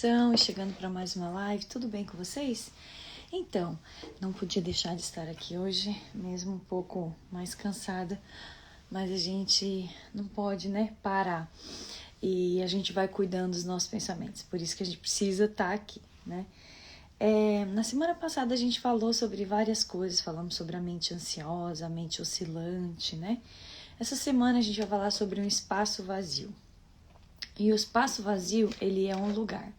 estão? Chegando para mais uma live, tudo bem com vocês? Então, não podia deixar de estar aqui hoje, mesmo um pouco mais cansada, mas a gente não pode, né, parar. E a gente vai cuidando dos nossos pensamentos, por isso que a gente precisa estar aqui, né? Na semana passada a gente falou sobre várias coisas, falamos sobre a mente ansiosa, a mente oscilante, né? Essa semana a gente vai falar sobre um espaço vazio. E o espaço vazio, ele é um lugar.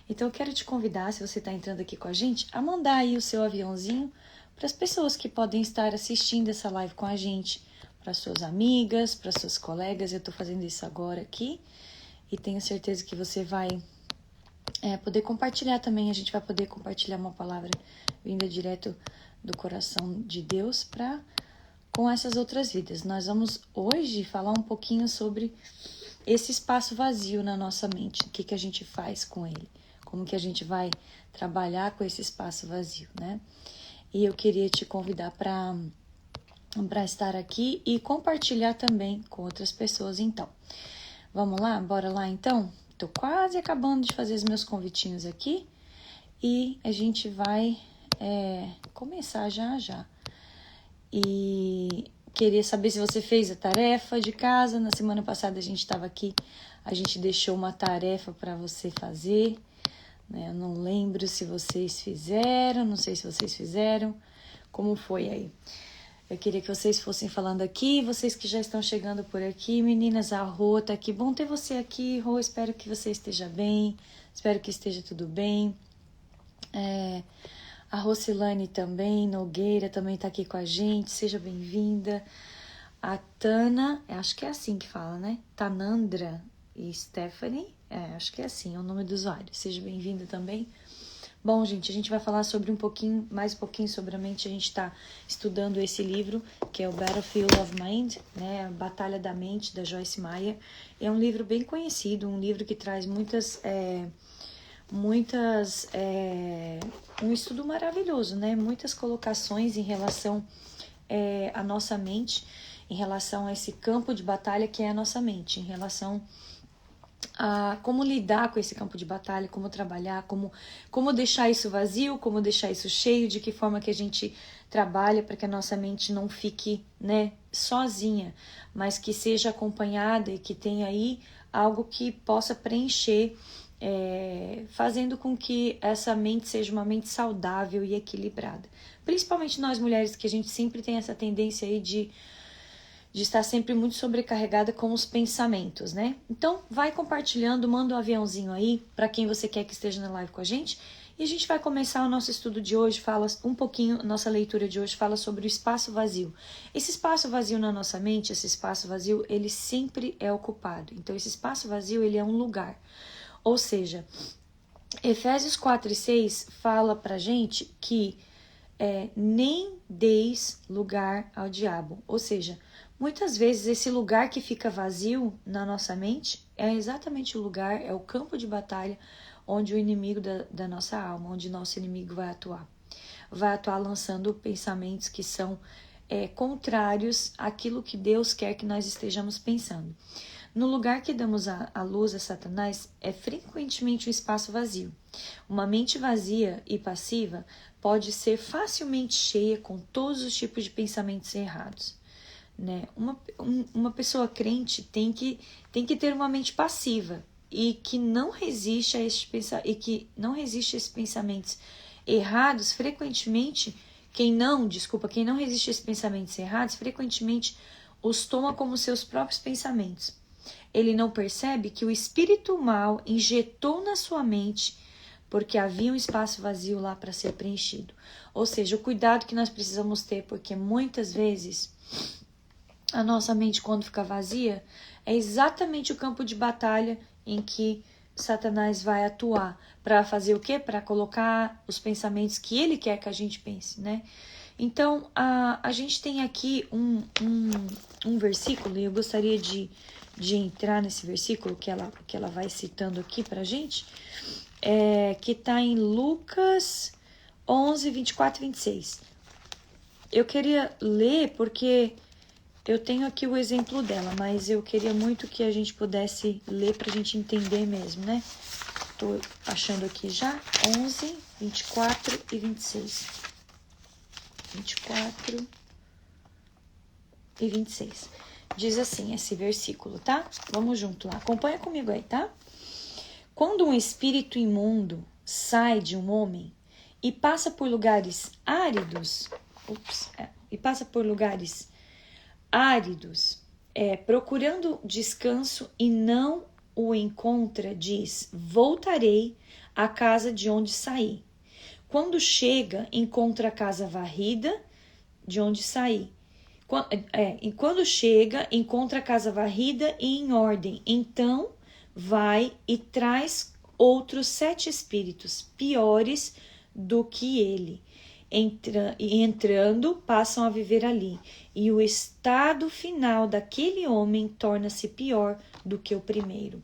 Então eu quero te convidar, se você está entrando aqui com a gente, a mandar aí o seu aviãozinho para as pessoas que podem estar assistindo essa live com a gente, para suas amigas, para suas colegas. Eu estou fazendo isso agora aqui e tenho certeza que você vai poder compartilhar também. A gente vai poder compartilhar uma palavra vinda direto do coração de Deus com essas outras vidas. Nós vamos hoje falar um pouquinho sobre esse espaço vazio na nossa mente, o que a gente faz com ele, como que a gente vai trabalhar com esse espaço vazio, né? E eu queria te convidar para estar aqui e compartilhar também com outras pessoas, então. Vamos lá? Bora lá, então? Tô quase acabando de fazer os meus convitinhos aqui e a gente vai começar já. E queria saber se você fez a tarefa de casa. Na semana passada a gente estava aqui, a gente deixou uma tarefa para você fazer, né? Eu não lembro se vocês fizeram, não sei se vocês fizeram, como foi aí. Eu queria que vocês fossem falando aqui, vocês que já estão chegando por aqui, meninas, a Rô tá aqui, bom ter você aqui, Rô, espero que você esteja bem, espero que esteja tudo bem. A Rocilane também, Nogueira também tá aqui com a gente, seja bem-vinda. A Tana, acho que é assim que fala, né? Tanandra e Stephanie, acho que é assim, é o nome do usuário. Seja bem-vinda também. Bom, gente, a gente vai falar sobre mais um pouquinho sobre a mente. A gente está estudando esse livro, que é o Battlefield of Mind, né? A Batalha da Mente, da Joyce Meyer. É um livro bem conhecido, um livro que traz um estudo maravilhoso, né? Muitas colocações em relação à nossa mente, em relação a esse campo de batalha que é a nossa mente, em relação a como lidar com esse campo de batalha, como trabalhar, como deixar isso vazio, como deixar isso cheio, de que forma que a gente trabalha para que a nossa mente não fique, né, sozinha, mas que seja acompanhada e que tenha aí algo que possa preencher, fazendo com que essa mente seja uma mente saudável e equilibrada. Principalmente nós mulheres, que a gente sempre tem essa tendência aí de estar sempre muito sobrecarregada com os pensamentos, né? Então, vai compartilhando, manda um aviãozinho aí para quem você quer que esteja na live com a gente. E a gente vai começar o nosso estudo de hoje, fala um pouquinho, nossa leitura de hoje fala sobre o espaço vazio. Esse espaço vazio na nossa mente, esse espaço vazio, ele sempre é ocupado. Então, esse espaço vazio, ele é um lugar. Ou seja, Efésios 4:6 fala pra gente que nem deis lugar ao diabo. Ou seja, muitas vezes esse lugar que fica vazio na nossa mente é exatamente o lugar, é o campo de batalha onde o inimigo da nossa alma, onde nosso inimigo vai atuar. Vai atuar lançando pensamentos que são contrários àquilo que Deus quer que nós estejamos pensando. No lugar que damos a luz a Satanás é frequentemente um espaço vazio. Uma mente vazia e passiva pode ser facilmente cheia com todos os tipos de pensamentos errados, né? Uma pessoa crente tem que ter uma mente passiva e que não resiste a esses pensamentos errados. Frequentemente, quem não resiste a esses pensamentos errados, frequentemente os toma como seus próprios pensamentos. Ele não percebe que o espírito mal injetou na sua mente porque havia um espaço vazio lá para ser preenchido. Ou seja, o cuidado que nós precisamos ter, porque muitas vezes a nossa mente, quando fica vazia, é exatamente o campo de batalha em que Satanás vai atuar. Para fazer o quê? Para colocar os pensamentos que ele quer que a gente pense, né? Então, a gente tem aqui um versículo, e eu gostaria de entrar nesse versículo que ela vai citando aqui pra gente, que está em Lucas 11, 24 e 26. Eu queria ler porque Eu tenho aqui o exemplo dela, mas eu queria muito que a gente pudesse ler para a gente entender mesmo, né? Tô achando aqui já 11, 24 e 26. 24 e 26. Diz assim esse versículo, tá? Vamos junto lá. Acompanha comigo aí, tá? Quando um espírito imundo sai de um homem e passa por lugares áridos, procurando descanso e não o encontra, diz: voltarei à casa de onde saí. Quando chega, encontra a casa varrida de onde saí. Quando chega, encontra a casa varrida e em ordem. Então vai e traz outros 7 espíritos piores do que ele. Entrando, passam a viver ali. E o estado final daquele homem torna-se pior do que o primeiro.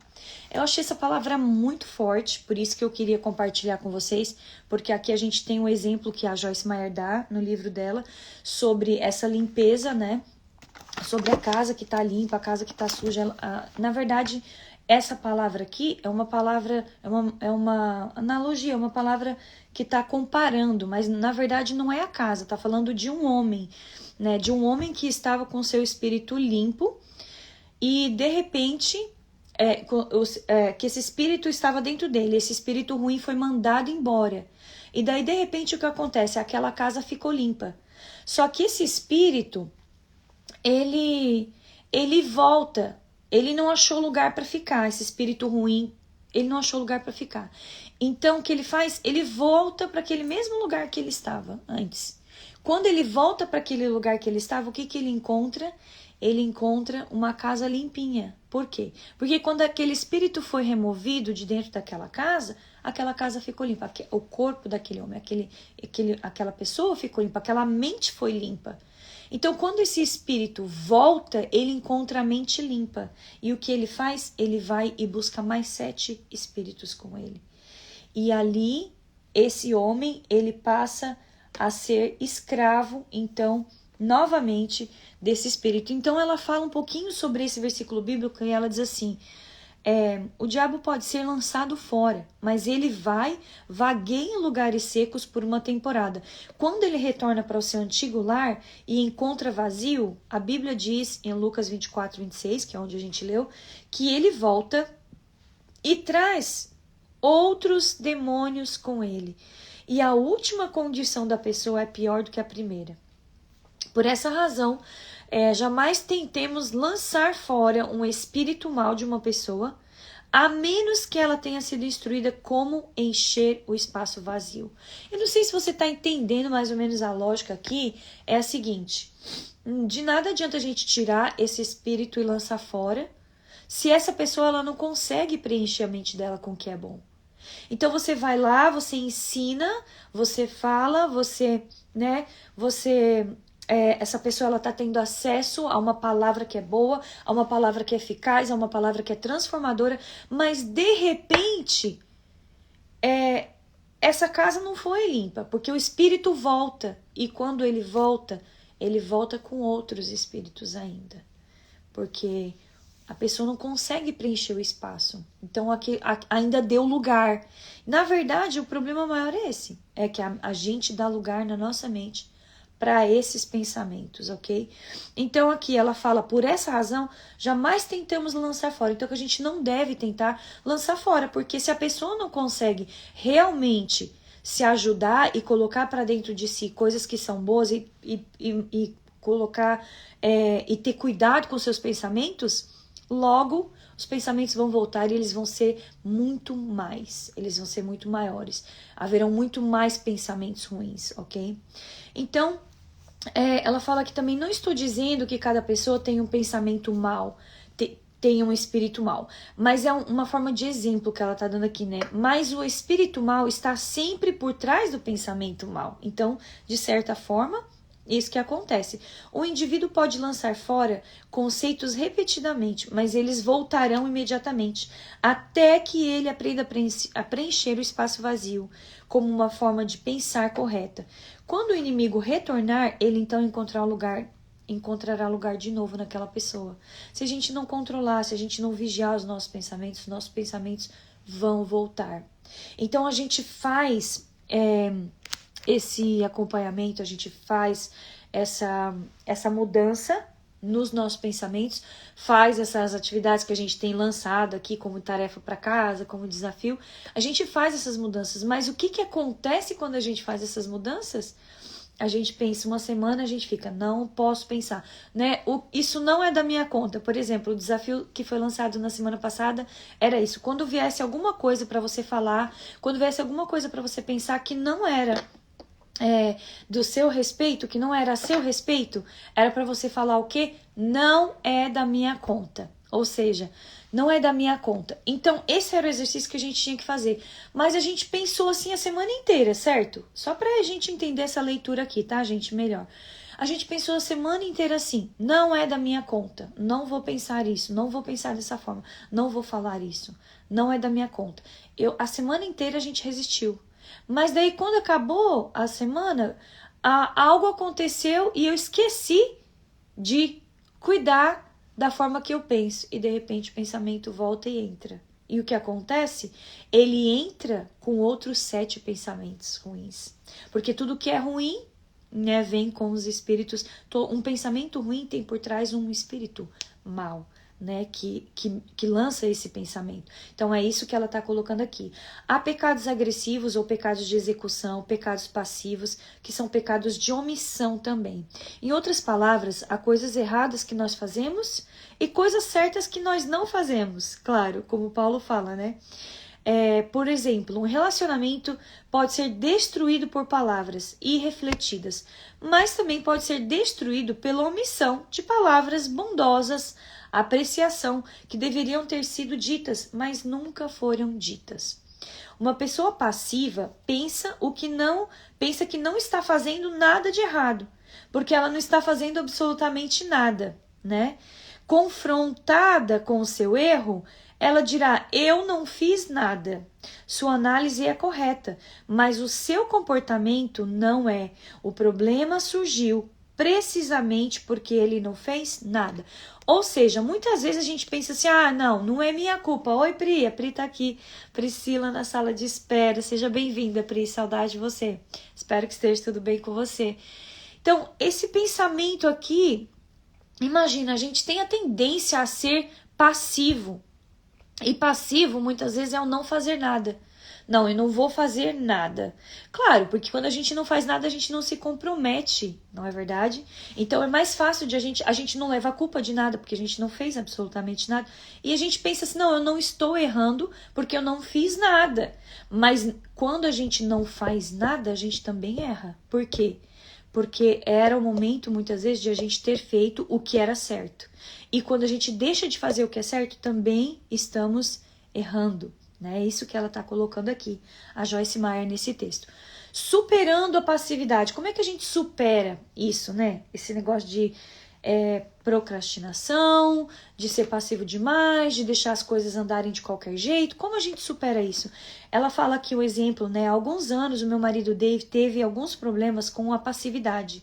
Eu achei essa palavra muito forte, por isso que eu queria compartilhar com vocês, porque aqui a gente tem um exemplo que a Joyce Meyer dá no livro dela sobre essa limpeza, né? Sobre a casa que tá limpa, a casa que tá suja. Na verdade, essa palavra aqui é uma palavra, é uma analogia, é uma palavra que tá comparando, mas na verdade não é a casa, tá falando de um homem, né? De um homem que estava com seu espírito limpo e de repente que esse espírito estava dentro dele, esse espírito ruim foi mandado embora. E daí de repente o que acontece? Aquela casa ficou limpa. Só que esse espírito ele volta, ele não achou lugar para ficar, esse espírito ruim, ele não achou lugar para ficar. Então o que ele faz? Ele volta para aquele mesmo lugar que ele estava antes. Quando ele volta para aquele lugar que ele estava, o que ele encontra? Ele encontra uma casa limpinha. Por quê? Porque quando aquele espírito foi removido de dentro daquela casa, aquela casa ficou limpa. O corpo daquele homem, aquela pessoa ficou limpa, aquela mente foi limpa. Então, quando esse espírito volta, ele encontra a mente limpa. E o que ele faz? Ele vai e busca mais 7 espíritos com ele. E ali, esse homem, ele passa a ser escravo, então, novamente, desse espírito. Então, ela fala um pouquinho sobre esse versículo bíblico e ela diz assim: o diabo pode ser lançado fora, mas ele vagueia em lugares secos por uma temporada. Quando ele retorna para o seu antigo lar e encontra vazio, a Bíblia diz em Lucas 24, 26, que é onde a gente leu, que ele volta e traz outros demônios com ele. E a última condição da pessoa é pior do que a primeira. Por essa razão, jamais tentemos lançar fora um espírito mau de uma pessoa, a menos que ela tenha sido instruída como encher o espaço vazio. Eu não sei se você está entendendo mais ou menos a lógica aqui, é a seguinte: de nada adianta a gente tirar esse espírito e lançar fora, se essa pessoa ela não consegue preencher a mente dela com o que é bom. Então você vai lá, você ensina, você fala, essa pessoa ela está tendo acesso a uma palavra que é boa, a uma palavra que é eficaz, a uma palavra que é transformadora, mas de repente essa casa não foi limpa, porque o espírito volta, e quando ele volta com outros espíritos ainda, porque a pessoa não consegue preencher o espaço. Então aqui ainda deu lugar. Na verdade, o problema maior é esse, é que a gente dá lugar na nossa mente para esses pensamentos, ok? Então aqui ela fala: por essa razão, jamais tentamos lançar fora. Então que a gente não deve tentar lançar fora, porque se a pessoa não consegue realmente se ajudar e colocar para dentro de si coisas que são boas e colocar e ter cuidado com seus pensamentos, logo os pensamentos vão voltar e eles vão ser muito mais, eles vão ser muito maiores, haverão muito mais pensamentos ruins, ok? Então, ela fala que também não estou dizendo que cada pessoa tem um pensamento mau, tem um espírito mau, mas é uma forma de exemplo que ela está dando aqui, né? Mas o espírito mau está sempre por trás do pensamento mau. Então, de certa forma, isso que acontece. O indivíduo pode lançar fora conceitos repetidamente, mas eles voltarão imediatamente, até que ele aprenda a preencher o espaço vazio, como uma forma de pensar correta. Quando o inimigo retornar, ele então encontrará um lugar encontrará lugar de novo naquela pessoa. Se a gente não controlar, se a gente não vigiar os nossos pensamentos vão voltar. Então a gente faz esse acompanhamento, a gente faz essa mudança nos nossos pensamentos, faz essas atividades que a gente tem lançado aqui como tarefa para casa, como desafio, a gente faz essas mudanças, mas o que acontece quando a gente faz essas mudanças? A gente pensa uma semana, a gente fica, não posso pensar, né? Isso não é da minha conta. Por exemplo, o desafio que foi lançado na semana passada era isso. Quando viesse alguma coisa para você falar, quando viesse alguma coisa para você pensar que não era do seu respeito, que não era a seu respeito, era para você falar o quê? Não é da minha conta. Ou seja, não é da minha conta. Então, esse era o exercício que a gente tinha que fazer. Mas a gente pensou assim a semana inteira, certo? Só pra gente entender essa leitura aqui, tá, gente? Melhor. A gente pensou a semana inteira assim, não é da minha conta, não vou pensar isso, não vou pensar dessa forma, não vou falar isso, não é da minha conta. A semana inteira a gente resistiu. Mas daí quando acabou a semana, algo aconteceu e eu esqueci de cuidar da forma que eu penso. E de repente o pensamento volta e entra. E o que acontece? Ele entra com outros 7 pensamentos ruins. Porque tudo que é ruim, né, vem com os espíritos. Um pensamento ruim tem por trás um espírito mau, né, que lança esse pensamento. Então é isso que ela está colocando aqui. Há pecados agressivos ou pecados de execução, pecados passivos, que são pecados de omissão também. Em outras palavras, há coisas erradas que nós fazemos e coisas certas que nós não fazemos. Claro, como Paulo fala, né? Por exemplo, um relacionamento pode ser destruído por palavras irrefletidas, mas também pode ser destruído pela omissão de palavras bondosas, apreciação, que deveriam ter sido ditas, mas nunca foram ditas. Uma pessoa passiva pensa que não está fazendo nada de errado, porque ela não está fazendo absolutamente nada, né? Confrontada com o seu erro, ela dirá, eu não fiz nada. Sua análise é correta, mas o seu comportamento não é. O problema surgiu precisamente porque ele não fez nada. Ou seja, muitas vezes a gente pensa assim, não é minha culpa. Oi, Pri, a Pri tá aqui. Priscila na sala de espera. Seja bem-vinda, Pri, saudade de você. Espero que esteja tudo bem com você. Então, esse pensamento aqui, imagina, a gente tem a tendência a ser passivo. E passivo, muitas vezes, é o não fazer nada. Não, eu não vou fazer nada. Claro, porque quando a gente não faz nada, a gente não se compromete, não é verdade? Então é mais fácil de a gente não leva a culpa de nada, porque a gente não fez absolutamente nada. E a gente pensa assim, não, eu não estou errando porque eu não fiz nada. Mas quando a gente não faz nada, a gente também erra. Por quê? Porque era o momento, muitas vezes, de a gente ter feito o que era certo. E quando a gente deixa de fazer o que é certo, também estamos errando. É isso que ela está colocando aqui, a Joyce Meyer, nesse texto. Superando a passividade. Como é que a gente supera isso, né? Esse negócio de procrastinação, de ser passivo demais, de deixar as coisas andarem de qualquer jeito. Como a gente supera isso? Ela fala aqui o exemplo, né? Há alguns anos o meu marido Dave teve alguns problemas com a passividade.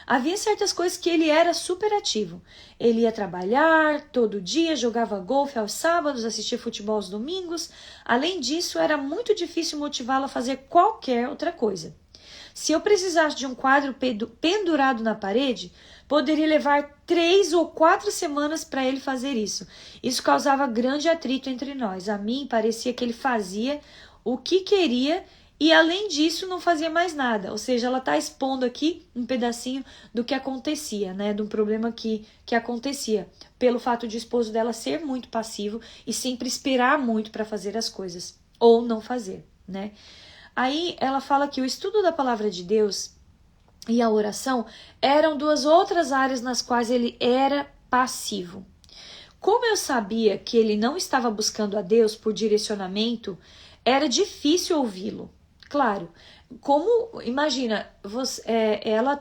Havia certas coisas que ele era super ativo. Ele ia trabalhar todo dia, jogava golfe aos sábados, assistia futebol aos domingos. Além disso, era muito difícil motivá-lo a fazer qualquer outra coisa. Se eu precisasse de um quadro pendurado na parede, poderia levar 3 ou 4 semanas para ele fazer isso. Isso causava grande atrito entre nós. A mim parecia que ele fazia o que queria e, além disso, não fazia mais nada. Ou seja, ela está expondo aqui um pedacinho do que acontecia, né? De um problema que acontecia. Pelo fato de o esposo dela ser muito passivo e sempre esperar muito para fazer as coisas. Ou não fazer, né? Aí ela fala que o estudo da palavra de Deus e a oração eram 2 outras áreas nas quais ele era passivo. Como eu sabia que ele não estava buscando a Deus por direcionamento, era difícil ouvi-lo. Claro, como, imagina, ela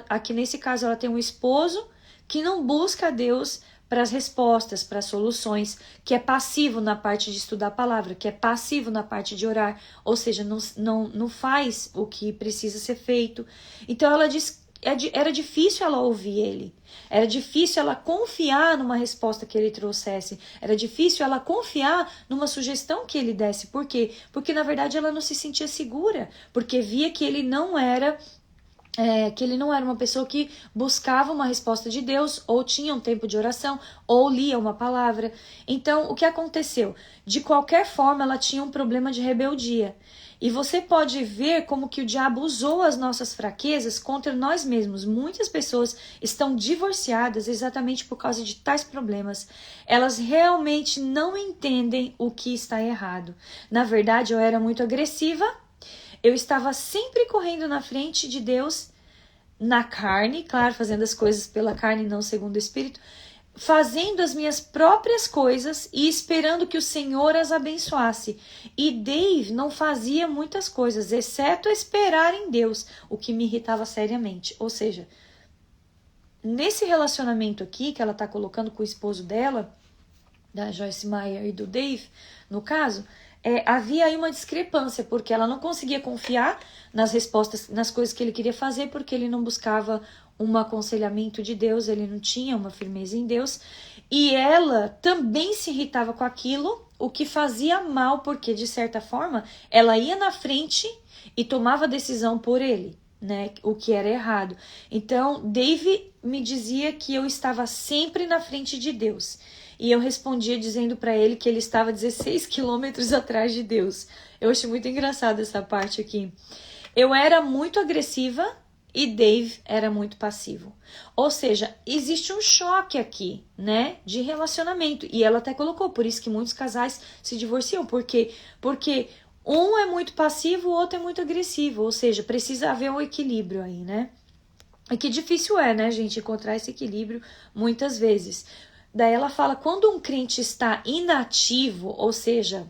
aqui nesse caso ela tem um esposo que não busca a Deus para as respostas, para as soluções, que é passivo na parte de estudar a palavra, que é passivo na parte de orar, ou seja, não faz o que precisa ser feito. Então ela diz era difícil ela ouvir ele. Era difícil ela confiar numa resposta que ele trouxesse. Era difícil ela confiar numa sugestão que ele desse. Por quê? Porque na verdade ela não se sentia segura. Porque via que ele não era uma pessoa que buscava uma resposta de Deus, ou tinha um tempo de oração, ou lia uma palavra. Então, o que aconteceu? De qualquer forma, ela tinha um problema de rebeldia. E você pode ver como que o diabo usou as nossas fraquezas contra nós mesmos. Muitas pessoas estão divorciadas exatamente por causa de tais problemas. Elas realmente não entendem o que está errado. Na verdade, eu era muito agressiva. Eu estava sempre correndo na frente de Deus, na carne, claro, fazendo as coisas pela carne, não segundo o Espírito, fazendo as minhas próprias coisas e esperando que o Senhor as abençoasse. E Dave não fazia muitas coisas, exceto esperar em Deus, o que me irritava seriamente. Ou seja, nesse relacionamento aqui, que ela está colocando com o esposo dela, da Joyce Meyer e do Dave, no caso, havia aí uma discrepância, porque ela não conseguia confiar nas respostas, nas coisas que ele queria fazer, porque ele não buscava um aconselhamento de Deus, ele não tinha uma firmeza em Deus, e ela também se irritava com aquilo, o que fazia mal, porque de certa forma ela ia na frente e tomava decisão por ele, né, o que era errado. Então Dave me dizia que eu estava sempre na frente de Deus, e eu respondia dizendo para ele que ele estava 16 quilômetros atrás de Deus. Eu achei muito engraçado essa parte aqui. Eu era muito agressiva e Dave era muito passivo. Ou seja, existe um choque aqui, né, de relacionamento. E ela até colocou, por isso que muitos casais se divorciam. Por quê? Porque um é muito passivo, o outro é muito agressivo. Ou seja, precisa haver um equilíbrio aí, né? E que difícil é, né, gente, encontrar esse equilíbrio muitas vezes. Daí ela fala, quando um crente está inativo, ou seja,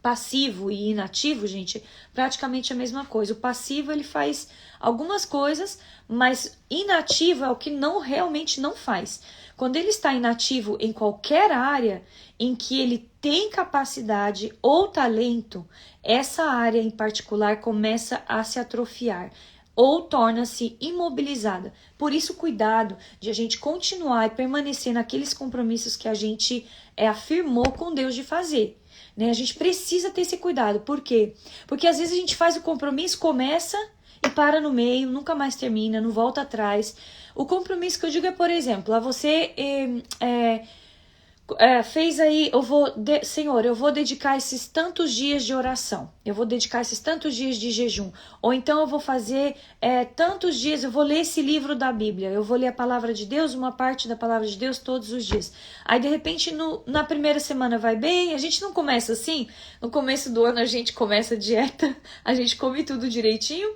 passivo e inativo, gente, praticamente a mesma coisa. O passivo, ele faz algumas coisas, mas inativo é o que realmente não faz. Quando ele está inativo em qualquer área em que ele tem capacidade ou talento, essa área em particular começa a se atrofiar ou torna-se imobilizada. Por isso, cuidado de a gente continuar e permanecer naqueles compromissos que a gente afirmou com Deus de fazer. Né? A gente precisa ter esse cuidado. Por quê? Porque às vezes a gente faz o compromisso, começa e para no meio, nunca mais termina, não volta atrás. O compromisso que eu digo é, por exemplo, você fez aí, Senhor, eu vou dedicar esses tantos dias de oração, eu vou dedicar esses tantos dias de jejum, ou então eu vou fazer tantos dias, eu vou ler esse livro da Bíblia, eu vou ler a palavra de Deus, uma parte da palavra de Deus todos os dias. Aí de repente na primeira semana vai bem, a gente não começa assim, no começo do ano a gente começa a dieta, a gente come tudo direitinho.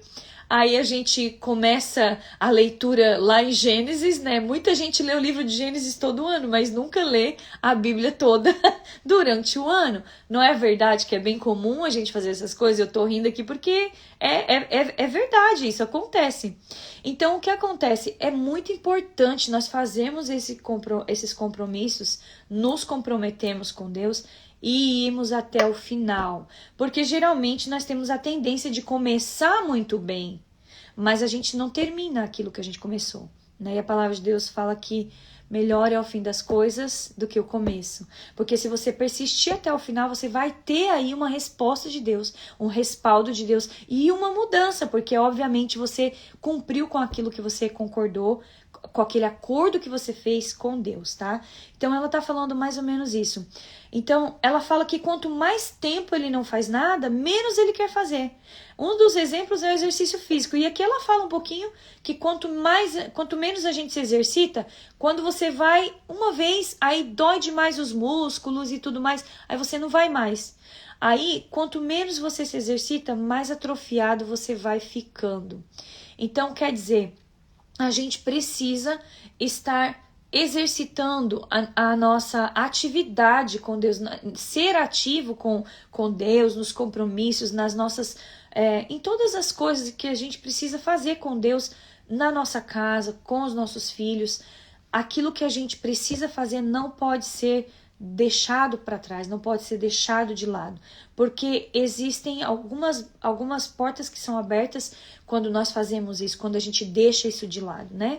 Aí a gente começa a leitura lá em Gênesis, né? Muita gente lê o livro de Gênesis todo ano, mas nunca lê a Bíblia toda durante o ano. Não é verdade que é bem comum a gente fazer essas coisas? Eu tô rindo aqui porque é verdade, isso acontece. Então, o que acontece? É muito importante nós fazermos esses compromissos, nos comprometemos com Deus e irmos até o final. Porque geralmente nós temos a tendência de começar muito bem, mas a gente não termina aquilo que a gente começou. Né? E a palavra de Deus fala que melhor é o fim das coisas do que o começo. Porque se você persistir até o final, você vai ter aí uma resposta de Deus, um respaldo de Deus e uma mudança, porque obviamente você cumpriu com aquilo que você concordou, com aquele acordo que você fez com Deus, tá? Então ela tá falando mais ou menos isso. Então ela fala que quanto mais tempo ele não faz nada, menos ele quer fazer. Um dos exemplos é o exercício físico. E aqui ela fala um pouquinho que quanto menos a gente se exercita, quando você vai uma vez, aí dói demais os músculos e tudo mais, aí você não vai mais. Aí, quanto menos você se exercita, mais atrofiado você vai ficando. Então, quer dizer, a gente precisa estar exercitando a nossa atividade com Deus, ser ativo com Deus, nos compromissos, nas nossas, em todas as coisas que a gente precisa fazer com Deus, na nossa casa, com os nossos filhos. Aquilo que a gente precisa fazer não pode ser deixado para trás, não pode ser deixado de lado, porque existem algumas portas que são abertas quando nós fazemos isso, quando a gente deixa isso de lado, né?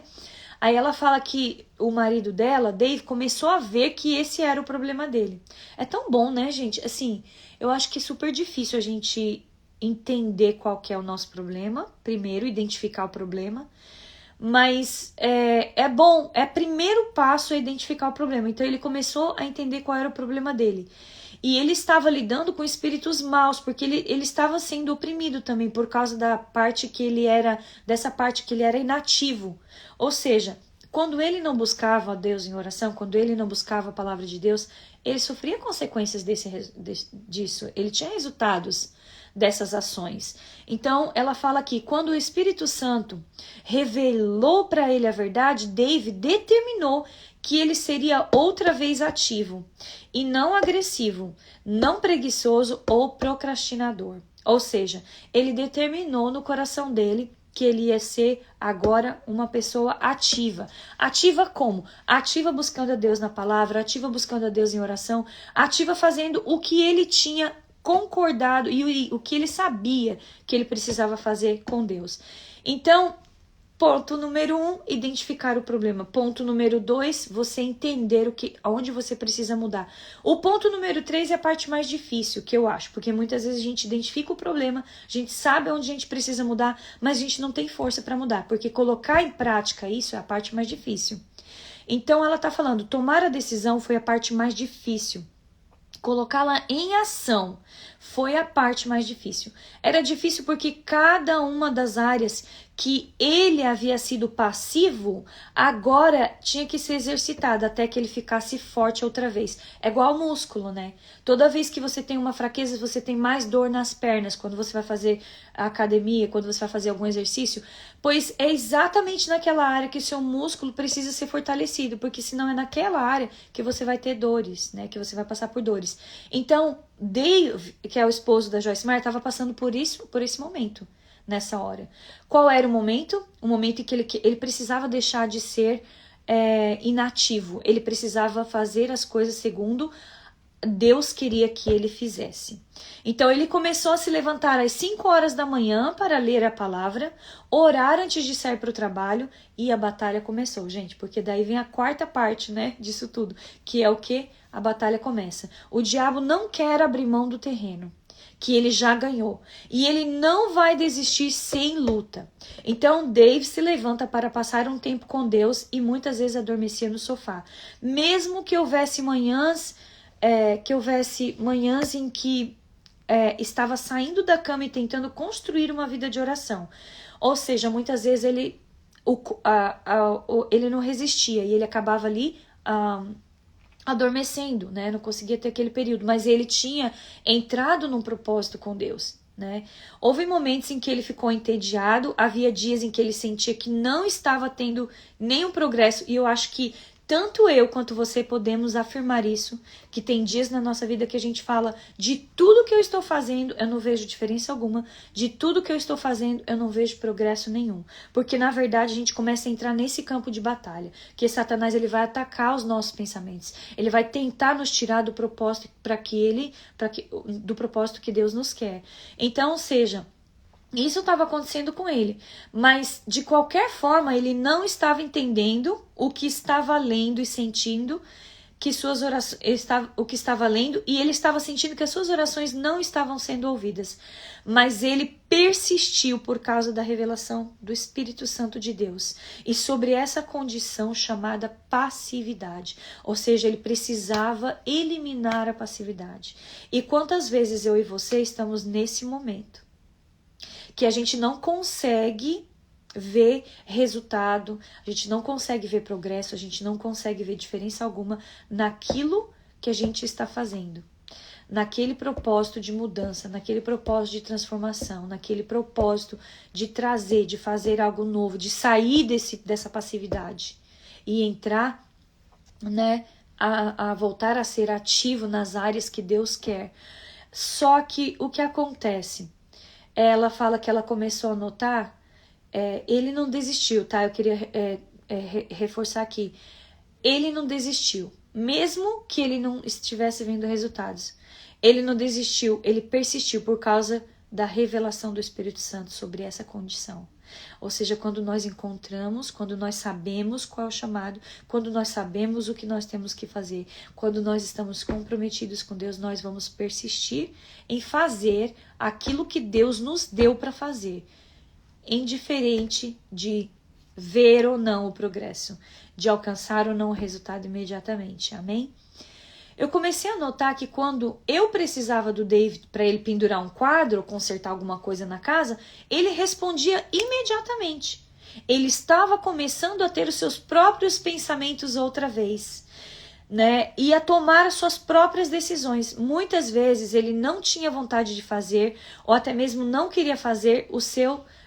Aí ela fala que o marido dela, Dave, começou a ver que esse era o problema dele. É tão bom, né, gente? Assim, eu acho que é super difícil a gente entender qual que é o nosso problema, primeiro, identificar o problema, mas é bom, primeiro passo é identificar o problema. Então ele começou a entender qual era o problema dele. E ele estava lidando com espíritos maus, porque ele estava sendo oprimido também por causa da parte que ele era, dessa parte que ele era inativo. Ou seja, quando ele não buscava a Deus em oração, quando ele não buscava a palavra de Deus, ele sofria consequências disso. Ele tinha resultados dessas ações. Então, ela fala aqui, quando o Espírito Santo revelou para ele a verdade, David determinou que ele seria outra vez ativo e não agressivo, não preguiçoso ou procrastinador. Ou seja, ele determinou no coração dele que ele ia ser agora uma pessoa ativa. Ativa como? Ativa buscando a Deus na palavra, ativa buscando a Deus em oração, ativa fazendo o que ele tinha concordado e o que ele sabia que ele precisava fazer com Deus. Então, ponto número 1, identificar o problema. Ponto número 2, você entender onde você precisa mudar. O ponto número 3 é a parte mais difícil, que eu acho, porque muitas vezes a gente identifica o problema, a gente sabe onde a gente precisa mudar, mas a gente não tem força para mudar, porque colocar em prática isso é a parte mais difícil. Então ela está falando, tomar a decisão foi a parte mais difícil. Colocá-la em ação foi a parte mais difícil. Era difícil porque cada uma das áreas que ele havia sido passivo, agora tinha que ser exercitada até que ele ficasse forte outra vez. É igual ao músculo, né? Toda vez que você tem uma fraqueza, você tem mais dor nas pernas quando você vai fazer a academia, quando você vai fazer algum exercício, pois é exatamente naquela área que o seu músculo precisa ser fortalecido, porque senão é naquela área que você vai ter dores, né? Que você vai passar por dores. Então, Dave, que é o esposo da Joyce Meyer, estava passando por esse momento, nessa hora. Qual era o momento? O momento em que ele precisava deixar de ser inativo. Ele precisava fazer as coisas segundo Deus queria que ele fizesse. Então ele começou a se levantar às 5 horas da manhã para ler a palavra, orar antes de sair para o trabalho, e a batalha começou, gente, porque daí vem a quarta parte, né, disso tudo, que é o que? A batalha começa. O diabo não quer abrir mão do terreno que ele já ganhou, e ele não vai desistir sem luta. Então Dave se levanta para passar um tempo com Deus e muitas vezes adormecia no sofá. Mesmo que houvesse manhãs em que estava saindo da cama e tentando construir uma vida de oração. Ou seja, muitas vezes ele não resistia e ele acabava ali adormecendo, né? Não conseguia ter aquele período, mas ele tinha entrado num propósito com Deus, né? Houve momentos em que ele ficou entediado, havia dias em que ele sentia que não estava tendo nenhum progresso, e eu acho que tanto eu quanto você podemos afirmar isso, que tem dias na nossa vida que a gente fala, de tudo que eu estou fazendo, eu não vejo diferença alguma, de tudo que eu estou fazendo, eu não vejo progresso nenhum. Porque na verdade a gente começa a entrar nesse campo de batalha, que Satanás ele vai atacar os nossos pensamentos, ele vai tentar nos tirar do propósito do propósito que Deus nos quer. Então, ou seja, isso estava acontecendo com ele, mas de qualquer forma ele não estava entendendo o que estava lendo e sentindo que suas orações, o que estava lendo, e ele estava sentindo que as suas orações não estavam sendo ouvidas. Mas ele persistiu por causa da revelação do Espírito Santo de Deus e sobre essa condição chamada passividade, ou seja, ele precisava eliminar a passividade. E quantas vezes eu e você estamos nesse momento que a gente não consegue ver resultado, a gente não consegue ver progresso, a gente não consegue ver diferença alguma naquilo que a gente está fazendo, naquele propósito de mudança, naquele propósito de transformação, naquele propósito de trazer, de fazer algo novo, de sair dessa passividade e entrar, né, a voltar a ser ativo nas áreas que Deus quer. Só que o que acontece? Ela fala que ela começou a notar, ele não desistiu, tá? Eu queria reforçar aqui. Ele não desistiu, mesmo que ele não estivesse vendo resultados. Ele não desistiu, ele persistiu por causa da revelação do Espírito Santo sobre essa condição. Ou seja, quando nós encontramos, quando nós sabemos qual é o chamado, quando nós sabemos o que nós temos que fazer, quando nós estamos comprometidos com Deus, nós vamos persistir em fazer aquilo que Deus nos deu para fazer, indiferente de ver ou não o progresso, de alcançar ou não o resultado imediatamente. Amém? Eu comecei a notar que quando eu precisava do David para ele pendurar um quadro ou consertar alguma coisa na casa, ele respondia imediatamente. Ele estava começando a ter os seus próprios pensamentos outra vez, né? E a tomar as suas próprias decisões. Muitas vezes ele não tinha vontade de fazer ou até mesmo não queria fazer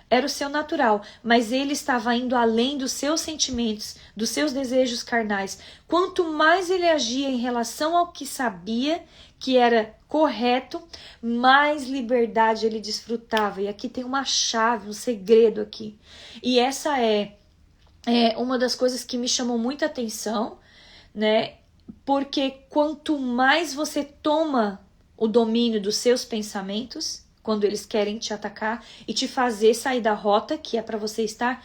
era o seu natural, mas ele estava indo além dos seus sentimentos, dos seus desejos carnais. Quanto mais ele agia em relação ao que sabia que era correto, mais liberdade ele desfrutava. E aqui tem uma chave, um segredo aqui. E essa é uma das coisas que me chamou muita atenção, né? Porque quanto mais você toma o domínio dos seus pensamentos, quando eles querem te atacar e te fazer sair da rota que é para você estar,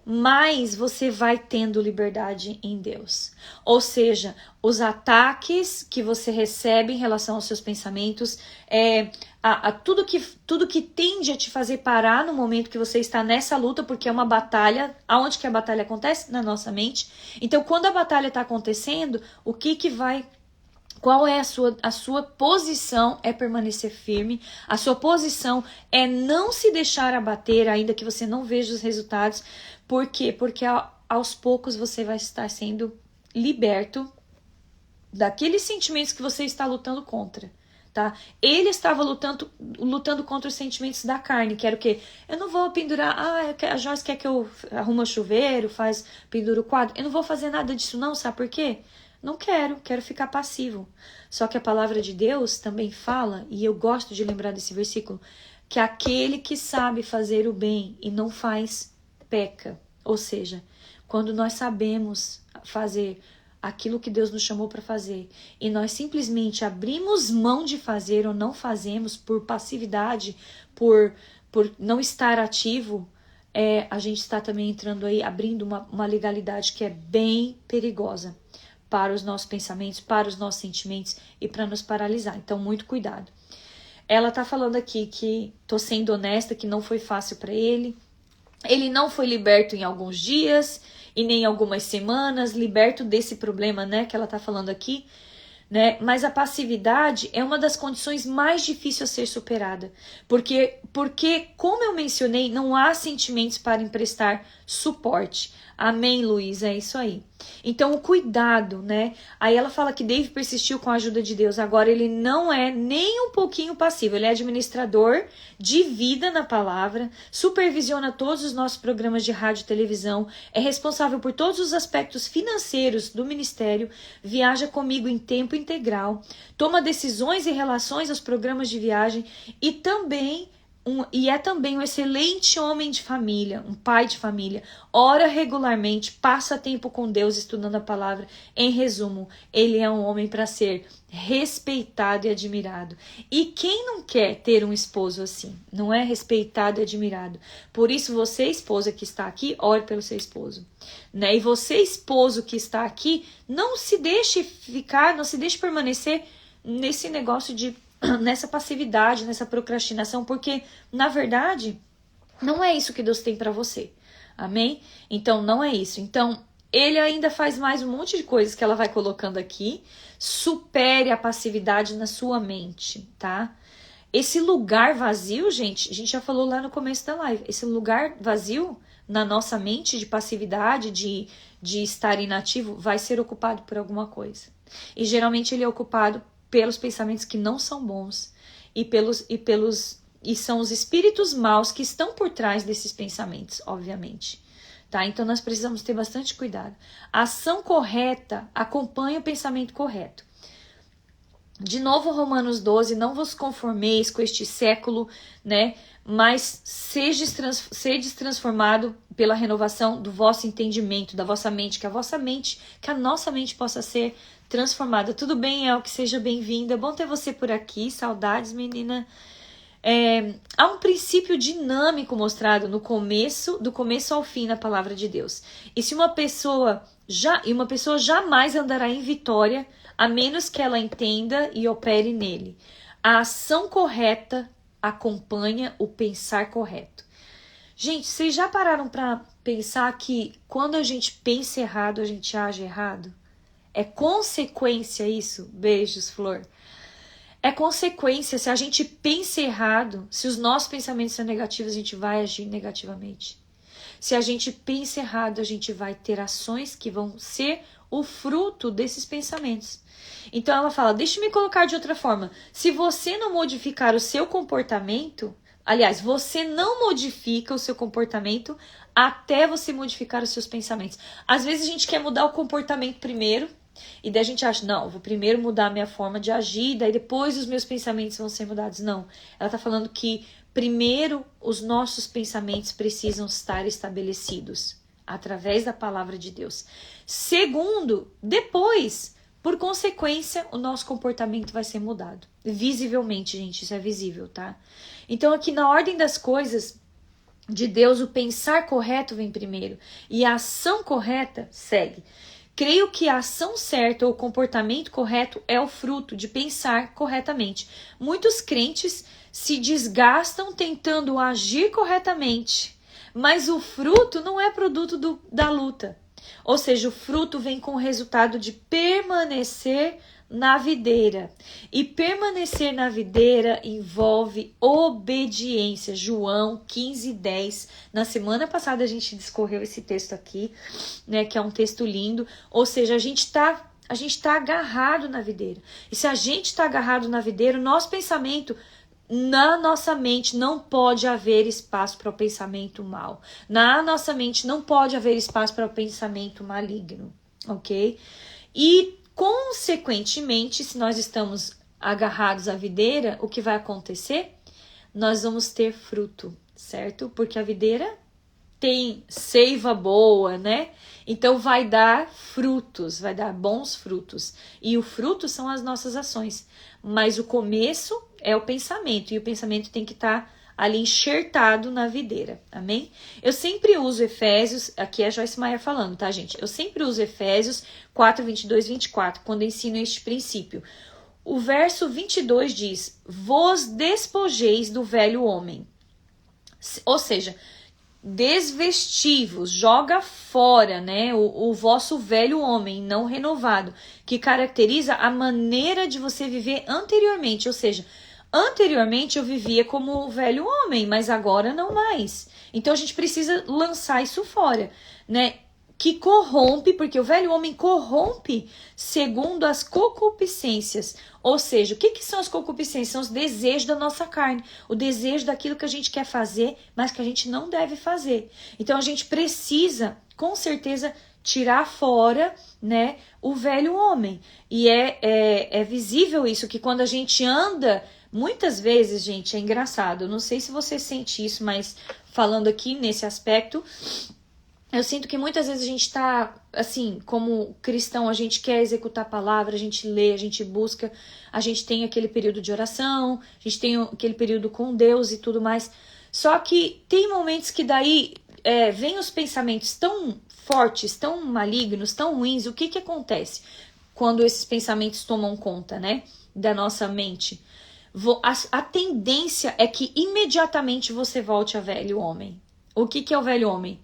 mais você vai tendo liberdade em Deus. Ou seja, os ataques que você recebe em relação aos seus pensamentos, tudo que tende a te fazer parar no momento que você está nessa luta, porque é uma batalha. Aonde que a batalha acontece? Na nossa mente. Então, quando a batalha está acontecendo, qual é a sua posição? É permanecer firme. A sua posição é não se deixar abater, ainda que você não veja os resultados. Por quê? Porque aos poucos você vai estar sendo liberto daqueles sentimentos que você está lutando contra. Tá? Ele estava lutando contra os sentimentos da carne, que era o quê? Eu não vou pendurar, a Joyce quer que eu arrume o chuveiro, pendura o quadro. Eu não vou fazer nada disso não, sabe por quê? Não quero ficar passivo. Só que a palavra de Deus também fala, e eu gosto de lembrar desse versículo, que aquele que sabe fazer o bem e não faz, peca. Ou seja, quando nós sabemos fazer aquilo que Deus nos chamou para fazer e nós simplesmente abrimos mão de fazer ou não fazemos por passividade, por não estar ativo, a gente está também entrando aí, abrindo uma legalidade que é bem perigosa para os nossos pensamentos, para os nossos sentimentos e para nos paralisar. Então, muito cuidado. Ela tá falando aqui que tô sendo honesta, que não foi fácil para ele. Ele não foi liberto em alguns dias e nem em algumas semanas, liberto desse problema, né, que ela tá falando aqui, né? Mas a passividade é uma das condições mais difíceis a ser superada, porque como eu mencionei, não há sentimentos para emprestar suporte. Amém, Luiz? É isso aí. Então, o cuidado, né? Aí ela fala que David persistiu com a ajuda de Deus. Agora, ele não é nem um pouquinho passivo. Ele é administrador de vida na palavra, supervisiona todos os nossos programas de rádio e televisão, é responsável por todos os aspectos financeiros do ministério, viaja comigo em tempo integral, toma decisões em relação aos programas de viagem e é também um excelente homem de família, um pai de família, ora regularmente, passa tempo com Deus estudando a palavra. Em resumo, ele é um homem para ser respeitado e admirado. E quem não quer ter um esposo assim? Não é respeitado e admirado. Por isso, você, esposa que está aqui, ore pelo seu esposo. Né? E você, esposo que está aqui, não se deixe permanecer nesse negócio nessa passividade, nessa procrastinação, porque, na verdade, não é isso que Deus tem para você. Amém? Então, não é isso. Então, ele ainda faz mais um monte de coisas que ela vai colocando aqui. Supere a passividade na sua mente, tá? Esse lugar vazio, gente, a gente já falou lá no começo da live, esse lugar vazio na nossa mente de passividade, de estar inativo, vai ser ocupado por alguma coisa. E geralmente ele é ocupado pelos pensamentos que não são bons e são os espíritos maus que estão por trás desses pensamentos, obviamente. Tá? Então nós precisamos ter bastante cuidado. A ação correta acompanha o pensamento correto. De novo, Romanos 12, não vos conformeis com este século, né? Mas sedes transformado pela renovação do vosso entendimento, da vossa mente, que a nossa mente possa ser transformada. Tudo bem, El? Que seja bem-vinda. Bom ter você por aqui. Saudades, menina. Há um princípio dinâmico mostrado do começo ao fim na palavra de Deus. E se uma pessoa jamais andará em vitória, a menos que ela entenda e opere nele. A ação correta acompanha o pensar correto. Gente, vocês já pararam para pensar que quando a gente pensa errado, a gente age errado? É consequência isso? Beijos, Flor. É consequência. Se a gente pensa errado, se os nossos pensamentos são negativos, a gente vai agir negativamente. Se a gente pensa errado, a gente vai ter ações que vão ser o fruto desses pensamentos. Então ela fala, deixa eu me colocar de outra forma. Se você não modificar o seu comportamento, aliás, você não modifica o seu comportamento até você modificar os seus pensamentos. Às vezes a gente quer mudar o comportamento primeiro, e daí a gente acha, não, eu vou primeiro mudar a minha forma de agir, daí depois os meus pensamentos vão ser mudados. Não, ela está falando que primeiro os nossos pensamentos precisam estar estabelecidos através da palavra de Deus. Segundo, depois, por consequência, o nosso comportamento vai ser mudado. Visivelmente, gente, isso é visível, tá? Então aqui na ordem das coisas de Deus, o pensar correto vem primeiro e a ação correta segue. Creio que a ação certa ou o comportamento correto é o fruto de pensar corretamente. Muitos crentes se desgastam tentando agir corretamente, mas o fruto não é produto da luta. Ou seja, o fruto vem com o resultado de permanecer na videira. E permanecer na videira envolve obediência. João 15:10. Na semana passada a gente discorreu esse texto aqui, né, que é um texto lindo. Ou seja, a gente tá agarrado na videira. E se a gente está agarrado na videira, o nosso pensamento, na nossa mente não pode haver espaço para o pensamento mal. Na nossa mente não pode haver espaço para o pensamento maligno, ok? E, consequentemente, se nós estamos agarrados à videira, o que vai acontecer? Nós vamos ter fruto, certo? Porque a videira tem seiva boa, né? Então vai dar frutos, vai dar bons frutos. E o fruto são as nossas ações. Mas o começo é o pensamento. E o pensamento tem que estar ali enxertado na videira. Amém? Eu sempre uso Efésios, aqui é a Joyce Meyer falando, tá, gente? Eu sempre uso Efésios 4:22-24, quando ensino este princípio. O verso 22 diz, vos despojeis do velho homem. Ou seja, desvestivos, joga fora, né, o vosso velho homem não renovado, que caracteriza a maneira de você viver anteriormente, ou seja, anteriormente eu vivia como o velho homem, mas agora não mais. Então a gente precisa lançar isso fora, né? Que corrompe, porque o velho homem corrompe segundo as concupiscências. Ou seja, o que são as concupiscências? São os desejos da nossa carne. O desejo daquilo que a gente quer fazer, mas que a gente não deve fazer. Então a gente precisa, com certeza, tirar fora, né, o velho homem. E é visível isso, que quando a gente anda, muitas vezes, gente, é engraçado. Eu não sei se você sente isso, mas falando aqui nesse aspecto, eu sinto que muitas vezes a gente tá, assim, como cristão, a gente quer executar a palavra, a gente lê, a gente busca, a gente tem aquele período de oração, a gente tem aquele período com Deus e tudo mais. Só que tem momentos que daí vem os pensamentos tão fortes, tão malignos, tão ruins. O que acontece quando esses pensamentos tomam conta, né, da nossa mente? A tendência é que imediatamente você volte a velho homem. O que é o velho homem?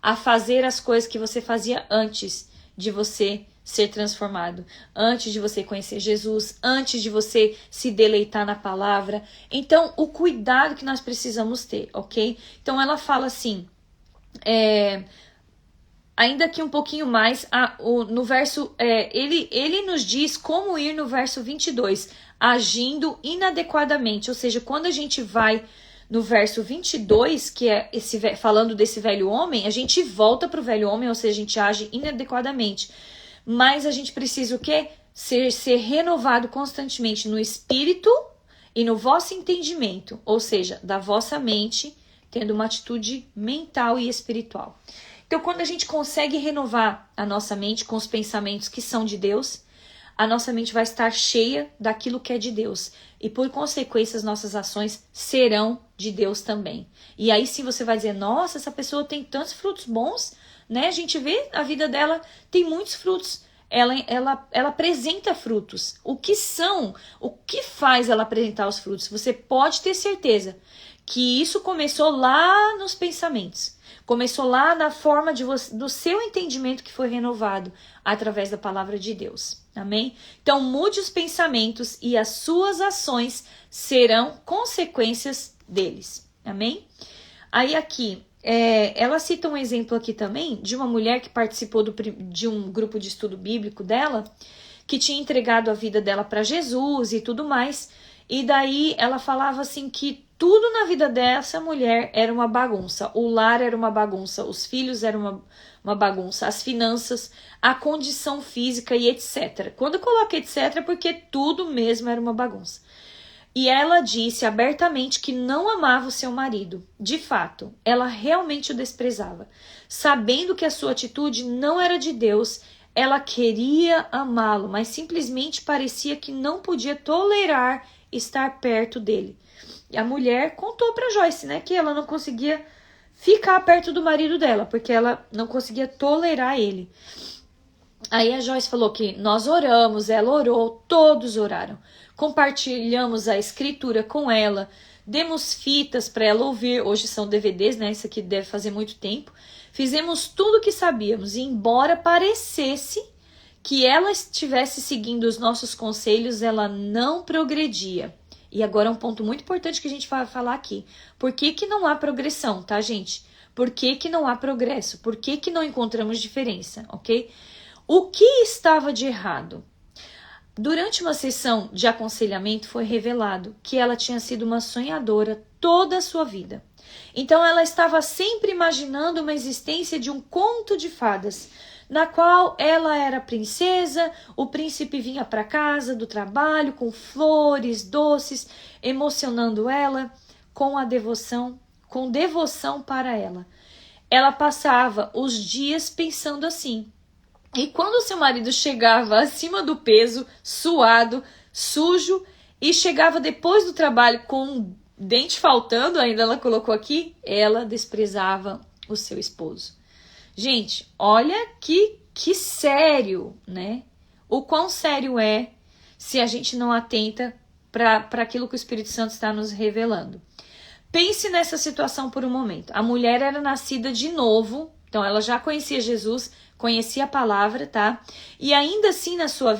A fazer as coisas que você fazia antes de você ser transformado, antes de você conhecer Jesus, antes de você se deleitar na palavra. Então, o cuidado que nós precisamos ter, ok? Então, ela fala assim, ainda aqui um pouquinho mais, no verso, ele nos diz como ir no verso 22, agindo inadequadamente, ou seja, quando a gente vai no verso 22, que é falando desse velho homem, a gente volta para o velho homem, ou seja, a gente age inadequadamente. Mas a gente precisa o quê? Ser renovado constantemente no espírito e no vosso entendimento, ou seja, da vossa mente, tendo uma atitude mental e espiritual. Então, quando a gente consegue renovar a nossa mente com os pensamentos que são de Deus, a nossa mente vai estar cheia daquilo que é de Deus. E por consequência, as nossas ações serão de Deus também. E aí sim você vai dizer, nossa, essa pessoa tem tantos frutos bons, né? A gente vê a vida dela tem muitos frutos. Ela apresenta frutos. O que são? O que faz ela apresentar os frutos? Você pode ter certeza que isso começou lá nos pensamentos. Começou lá na forma do seu entendimento que foi renovado através da palavra de Deus. Amém? Então mude os pensamentos e as suas ações serão consequências deles. Amém? Aí aqui, ela cita um exemplo aqui também de uma mulher que participou de um grupo de estudo bíblico dela, que tinha entregado a vida dela para Jesus e tudo mais. E daí ela falava assim que tudo na vida dessa mulher era uma bagunça. O lar era uma bagunça, os filhos eram uma bagunça, as finanças, a condição física e etc. Quando eu coloco etc é porque tudo mesmo era uma bagunça. E ela disse abertamente que não amava o seu marido. De fato, ela realmente o desprezava. Sabendo que a sua atitude não era de Deus, ela queria amá-lo, mas simplesmente parecia que não podia tolerar estar perto dele. E a mulher contou para Joyce, né, que ela não conseguia ficar perto do marido dela, porque ela não conseguia tolerar ele. Aí a Joyce falou que nós oramos, ela orou, todos oraram. Compartilhamos a escritura com ela, demos fitas para ela ouvir, hoje são DVDs, né? Isso aqui deve fazer muito tempo. Fizemos tudo o que sabíamos, e embora parecesse que ela estivesse seguindo os nossos conselhos, ela não progredia. E agora é um ponto muito importante que a gente vai falar aqui. Por que não há progressão, tá, gente? Por que não há progresso? Por que não encontramos diferença, ok? O que estava de errado? Durante uma sessão de aconselhamento foi revelado que ela tinha sido uma sonhadora toda a sua vida. Então ela estava sempre imaginando uma existência de um conto de fadas, na qual ela era princesa, o príncipe vinha para casa do trabalho com flores, doces, emocionando ela com devoção para ela. Ela passava os dias pensando assim. E quando seu marido chegava acima do peso, suado, sujo, e chegava depois do trabalho com um dente faltando, ainda ela colocou aqui, ela desprezava o seu esposo. Gente, olha que sério, né? O quão sério é se a gente não atenta para aquilo que o Espírito Santo está nos revelando. Pense nessa situação por um momento. A mulher era nascida de novo, então ela já conhecia Jesus, conhecia a palavra, tá? E ainda assim a sua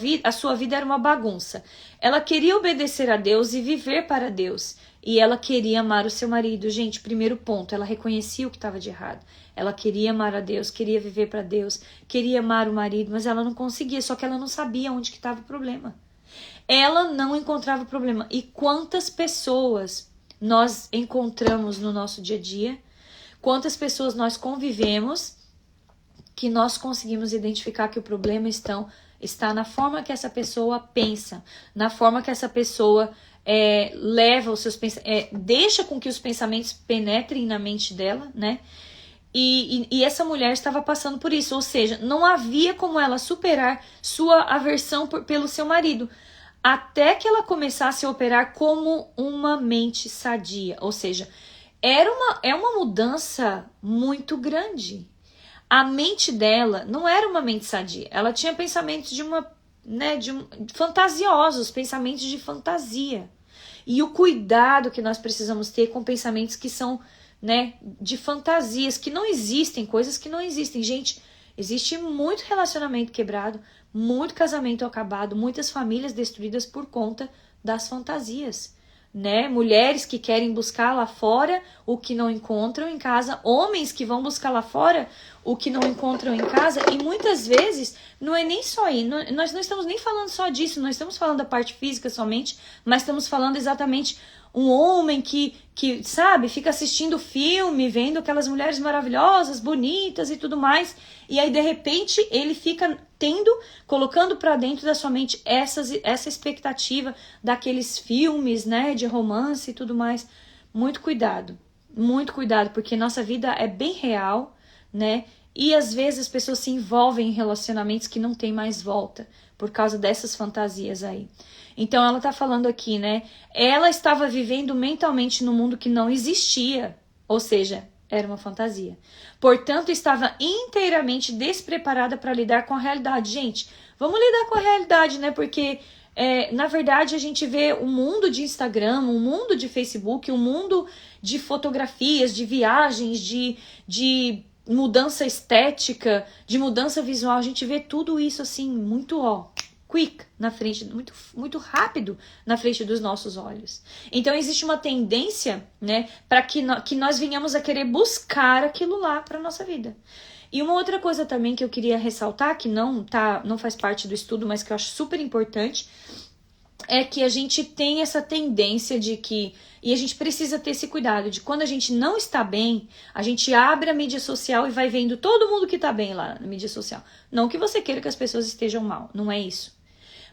vida era uma bagunça. Ela queria obedecer a Deus e viver para Deus. E ela queria amar o seu marido. Gente, primeiro ponto, ela reconhecia o que estava de errado. Ela queria amar a Deus, queria viver para Deus, queria amar o marido, mas ela não conseguia, só que ela não sabia onde que estava o problema. Ela não encontrava o problema. E quantas pessoas nós encontramos no nosso dia a dia? Quantas pessoas nós convivemos que nós conseguimos identificar que o problema está na forma que essa pessoa pensa, na forma que essa pessoa leva os seus pensamentos, deixa com que os pensamentos penetrem na mente dela, né? E essa mulher estava passando por isso, ou seja, não havia como ela superar sua aversão pelo seu marido, até que ela começasse a operar como uma mente sadia, ou seja, é uma mudança muito grande. A mente dela não era uma mente sadia, ela tinha pensamentos fantasiosos, pensamentos de fantasia. E o cuidado que nós precisamos ter com pensamentos que são, né, de fantasias, que não existem, coisas que não existem. Gente, existe muito relacionamento quebrado, muito casamento acabado, muitas famílias destruídas por conta das fantasias, né? Mulheres que querem buscar lá fora o que não encontram em casa, homens que vão buscar lá fora o que não encontram em casa, e muitas vezes não é nem só aí, nós não estamos nem falando só disso, nós estamos falando da parte física somente, mas estamos falando exatamente um homem que sabe, fica assistindo filme, vendo aquelas mulheres maravilhosas, bonitas e tudo mais, e aí de repente ele fica colocando para dentro da sua mente essa expectativa daqueles filmes, né, de romance e tudo mais. Muito cuidado, porque nossa vida é bem real, né, e às vezes as pessoas se envolvem em relacionamentos que não tem mais volta, por causa dessas fantasias aí. Então ela tá falando aqui, né? Ela estava vivendo mentalmente no mundo que não existia, ou seja, era uma fantasia. Portanto, estava inteiramente despreparada para lidar com a realidade. Gente, vamos lidar com a realidade, né? Porque, na verdade, a gente vê um mundo de Instagram, um mundo de Facebook, um mundo de fotografias, de viagens, de mudança estética, de mudança visual. A gente vê tudo isso assim, muito, quick na frente, muito, muito rápido na frente dos nossos olhos. Então existe uma tendência, né, para que nós venhamos a querer buscar aquilo lá para nossa vida. E uma outra coisa também que eu queria ressaltar, que não faz parte do estudo, mas que eu acho super importante, é que a gente tem essa tendência de que, e a gente precisa ter esse cuidado, de quando a gente não está bem, a gente abre a mídia social e vai vendo todo mundo que está bem lá na mídia social. Não que você queira que as pessoas estejam mal, não é isso.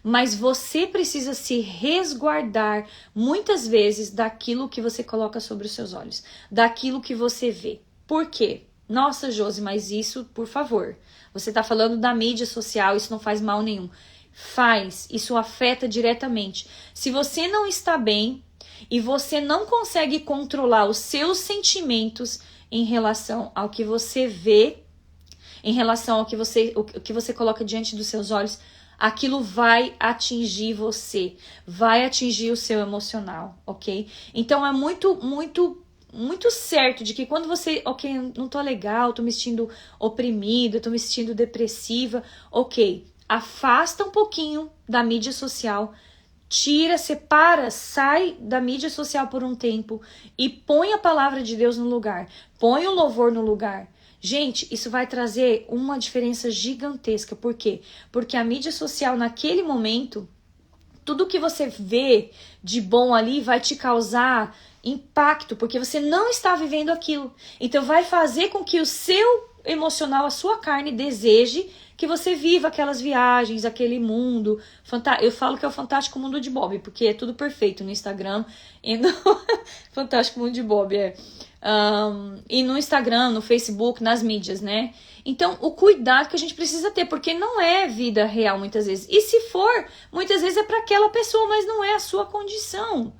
Mas você precisa se resguardar muitas vezes daquilo que você coloca sobre os seus olhos, daquilo que você vê. Por quê? Nossa, Josi, mas isso, por favor, você está falando da mídia social, isso não faz mal nenhum. Faz, isso afeta diretamente. Se você não está bem e você não consegue controlar os seus sentimentos em relação ao que você vê, em relação ao que você coloca diante dos seus olhos, aquilo vai atingir você, vai atingir o seu emocional, ok? Então é muito, muito, muito certo de que quando você, ok, não tô legal, tô me sentindo oprimida, tô me sentindo depressiva, ok, afasta um pouquinho da mídia social, tira, separa, sai da mídia social por um tempo e põe a palavra de Deus no lugar, põe o louvor no lugar. Gente, isso vai trazer uma diferença gigantesca. Por quê? Porque a mídia social, naquele momento, tudo que você vê de bom ali vai te causar impacto, porque você não está vivendo aquilo. Então vai fazer com que o seu emocional, a sua carne, deseje que você viva aquelas viagens, aquele mundo. Eu falo que é o fantástico mundo de Bob, porque é tudo perfeito no Instagram e no fantástico mundo de Bob, e no Instagram, no Facebook, nas mídias, né? Então, o cuidado que a gente precisa ter, porque não é vida real muitas vezes. E se for, muitas vezes é para aquela pessoa, mas não é a sua condição.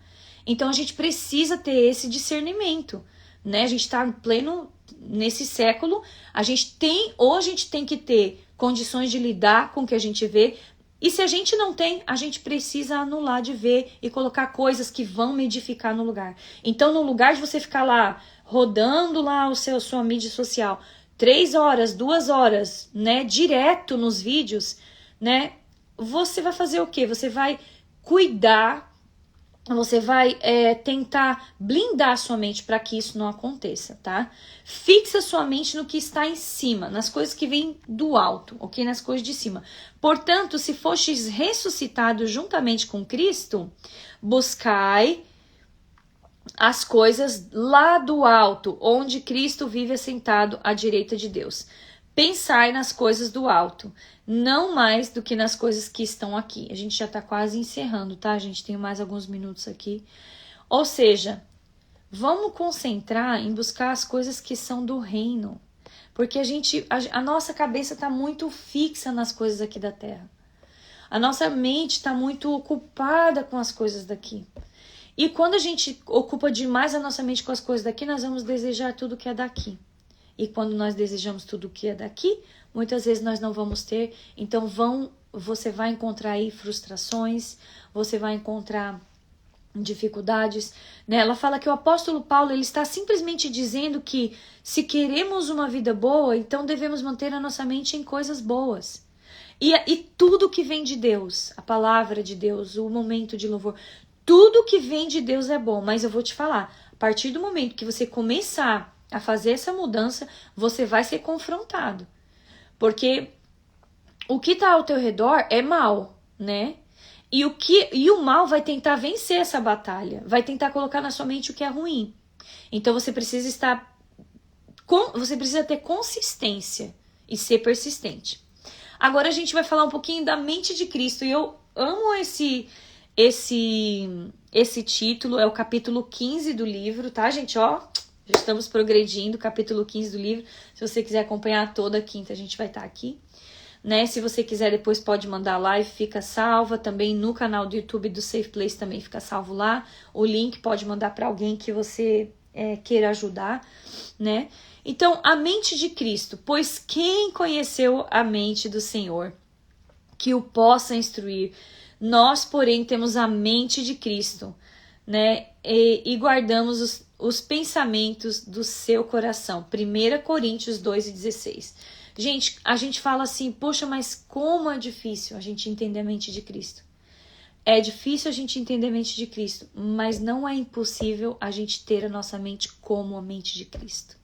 Então, a gente precisa ter esse discernimento, né? A gente está em pleno, nesse século, a gente tem que ter condições de lidar com o que a gente vê. E se a gente não tem, a gente precisa anular de ver e colocar coisas que vão me edificar no lugar. Então, no lugar de você ficar lá, rodando lá sua mídia social, 3 horas, 2 horas, né, direto nos vídeos, né, você vai fazer o quê? Você vai cuidar, você vai tentar blindar sua mente para que isso não aconteça, tá? Fixa sua mente no que está em cima, nas coisas que vêm do alto, ok? Nas coisas de cima. Portanto, se fostes ressuscitados juntamente com Cristo, buscai as coisas lá do alto, onde Cristo vive assentado à direita de Deus. Pensai nas coisas do alto, não mais do que nas coisas que estão aqui. A gente já está quase encerrando, tá? A gente tem mais alguns minutos aqui. Ou seja, vamos concentrar em buscar as coisas que são do reino. Porque a nossa cabeça está muito fixa nas coisas aqui da terra. A nossa mente está muito ocupada com as coisas daqui. E quando a gente ocupa demais a nossa mente com as coisas daqui, nós vamos desejar tudo que é daqui. E quando nós desejamos tudo o que é daqui, muitas vezes nós não vamos ter. Então você vai encontrar aí frustrações, você vai encontrar dificuldades, né? Ela fala que o apóstolo Paulo, ele está simplesmente dizendo que se queremos uma vida boa, então devemos manter a nossa mente em coisas boas. E tudo que vem de Deus, a palavra de Deus, o momento de louvor, tudo que vem de Deus é bom. Mas eu vou te falar, a partir do momento que você começar a fazer essa mudança, você vai ser confrontado. Porque o que está ao teu redor é mal, né? E o mal vai tentar vencer essa batalha, vai tentar colocar na sua mente o que é ruim. Então você precisa ter consistência e ser persistente. Agora a gente vai falar um pouquinho da mente de Cristo, e eu amo esse título, é o capítulo 15 do livro, tá, gente? Já estamos progredindo, capítulo 15 do livro. Se você quiser acompanhar toda quinta, a gente vai estar aqui. né? Se você quiser, depois pode mandar live, fica salva. Também no canal do YouTube do Safe Place também fica salvo lá. O link pode mandar para alguém que você queira ajudar, né? Então, a mente de Cristo, pois quem conheceu a mente do Senhor, que o possa instruir? Nós, porém, temos a mente de Cristo, né? E guardamos os pensamentos do seu coração. 1 Coríntios 2:16. Gente, a gente fala assim, poxa, mas como é difícil a gente entender a mente de Cristo. É difícil a gente entender a mente de Cristo, mas não é impossível a gente ter a nossa mente como a mente de Cristo,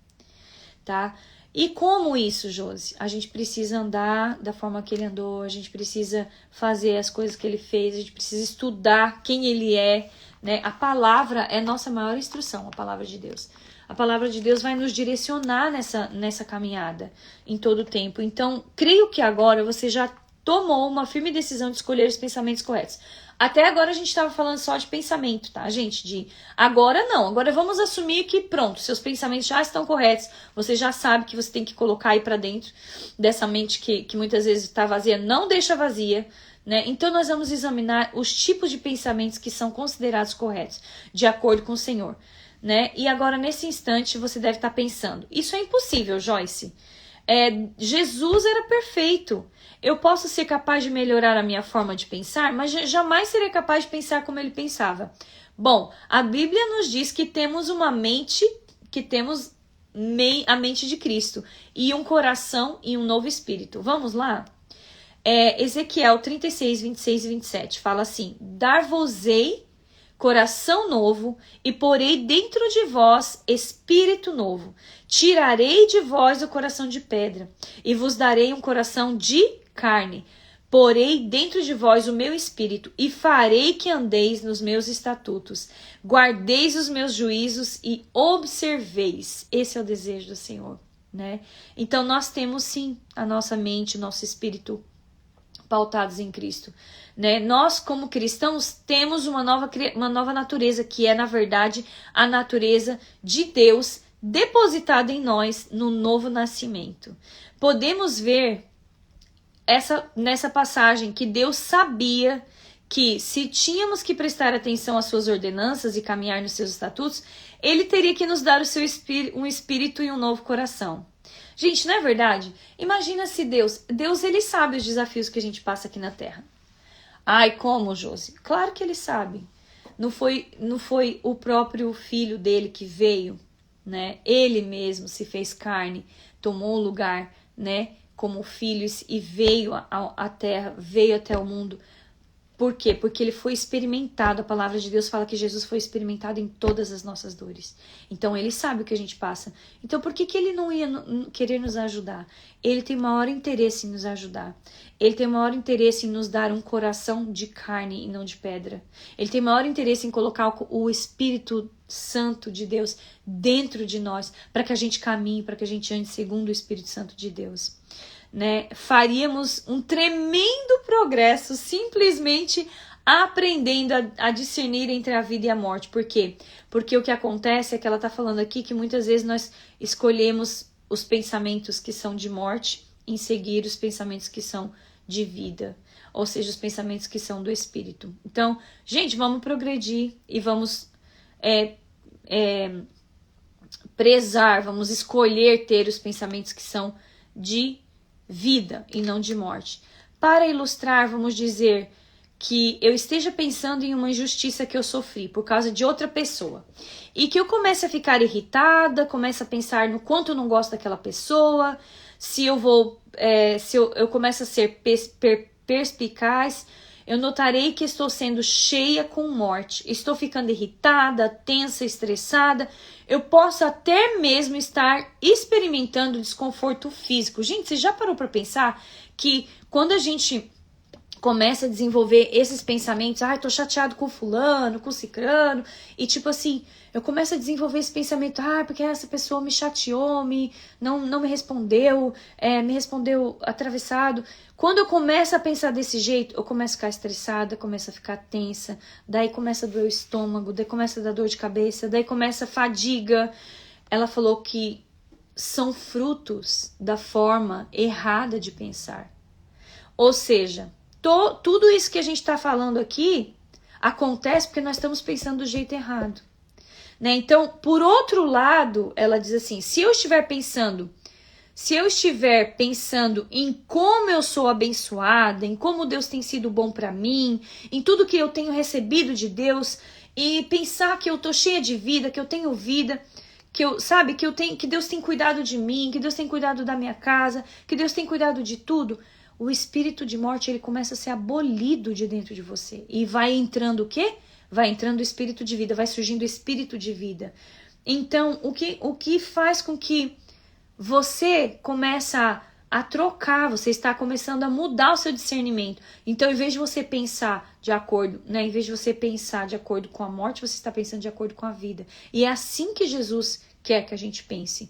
tá? E como isso, Josi? A gente precisa andar da forma que ele andou, a gente precisa fazer as coisas que ele fez, a gente precisa estudar quem ele é, né? A palavra é nossa maior instrução, a palavra de Deus. A palavra de Deus vai nos direcionar nessa caminhada em todo o tempo. Então, creio que agora você já tomou uma firme decisão de escolher os pensamentos corretos. Até agora a gente estava falando só de pensamento, tá, gente? Agora não, agora vamos assumir que pronto, seus pensamentos já estão corretos, você já sabe que você tem que colocar aí pra dentro dessa mente que muitas vezes está vazia, não deixa vazia, né? Então nós vamos examinar os tipos de pensamentos que são considerados corretos, de acordo com o Senhor, né? E agora nesse instante você deve estar pensando, isso é impossível, Joyce. Jesus era perfeito. Eu posso ser capaz de melhorar a minha forma de pensar, mas jamais serei capaz de pensar como ele pensava. Bom, a Bíblia nos diz que temos uma mente, que temos a mente de Cristo, e um coração e um novo espírito. Vamos lá? Ezequiel 36, 26 e 27 fala assim: Dar-vos-ei coração novo, e porei dentro de vós espírito novo. Tirarei de vós o coração de pedra, e vos darei um coração de carne. Porei dentro de vós o meu espírito, e farei que andeis nos meus estatutos. Guardeis os meus juízos e observeis. Esse é o desejo do Senhor, né? Então nós temos sim a nossa mente, o nosso espírito pautados em Cristo, né? Nós, como cristãos, temos uma nova natureza, que é, na verdade, a natureza de Deus depositada em nós no novo nascimento. Podemos ver nessa passagem que Deus sabia que, se tínhamos que prestar atenção às suas ordenanças e caminhar nos seus estatutos, ele teria que nos dar um espírito e um novo coração. Gente, não é verdade? Imagina se Deus ele sabe os desafios que a gente passa aqui na Terra. Ai, como, Josi? Claro que ele sabe. Não foi o próprio filho dele que veio, né? Ele mesmo se fez carne, tomou o lugar, né? Como filho, e veio à Terra, veio até o mundo. Por quê? Porque ele foi experimentado. A palavra de Deus fala que Jesus foi experimentado em todas as nossas dores. Então ele sabe o que a gente passa. Então por que ele não ia querer nos ajudar? Ele tem maior interesse em nos ajudar. Ele tem maior interesse em nos dar um coração de carne e não de pedra. Ele tem maior interesse em colocar o Espírito Santo de Deus dentro de nós, para que a gente caminhe, para que a gente ande segundo o Espírito Santo de Deus. Né? Faríamos um tremendo progresso simplesmente aprendendo a discernir entre a vida e a morte. Por quê? Porque o que acontece é que ela está falando aqui que muitas vezes nós escolhemos os pensamentos que são de morte em seguir os pensamentos que são de vida, ou seja, os pensamentos que são do Espírito. Então, gente, vamos progredir e vamos prezar, vamos escolher ter os pensamentos que são de vida e não de morte. Para ilustrar, vamos dizer que eu esteja pensando em uma injustiça que eu sofri por causa de outra pessoa, e que eu comece a ficar irritada, comece a pensar no quanto eu não gosto daquela pessoa, se eu começo a ser perspicaz, eu notarei que estou sendo cheia com morte, estou ficando irritada, tensa, estressada. Eu posso até mesmo estar experimentando desconforto físico. Gente, você já parou para pensar que quando a gente começa a desenvolver esses pensamentos, tô chateado com fulano, com cicrano, e tipo assim, eu começo a desenvolver esse pensamento, porque essa pessoa me chateou, não me respondeu, me respondeu atravessado. Quando eu começo a pensar desse jeito, eu começo a ficar estressada, começo a ficar tensa, daí começa a doer o estômago, daí começa a dar dor de cabeça, daí começa a fadiga. Ela falou que são frutos da forma errada de pensar. Ou seja, tudo isso que a gente está falando aqui acontece porque nós estamos pensando do jeito errado. Né? Então, por outro lado, ela diz assim, se eu estiver pensando em como eu sou abençoada, em como Deus tem sido bom para mim, em tudo que eu tenho recebido de Deus, e pensar que eu tô cheia de vida, que eu tenho vida, que Deus tem cuidado de mim, que Deus tem cuidado da minha casa, que Deus tem cuidado de tudo, o espírito de morte, ele começa a ser abolido de dentro de você. E vai entrando o quê? Vai entrando o espírito de vida, vai surgindo o espírito de vida. Então, o que faz com que você começa a trocar, você está começando a mudar o seu discernimento. Então, em vez de você pensar de acordo, né, em vez de você pensar de acordo com a morte, você está pensando de acordo com a vida. E é assim que Jesus quer que a gente pense.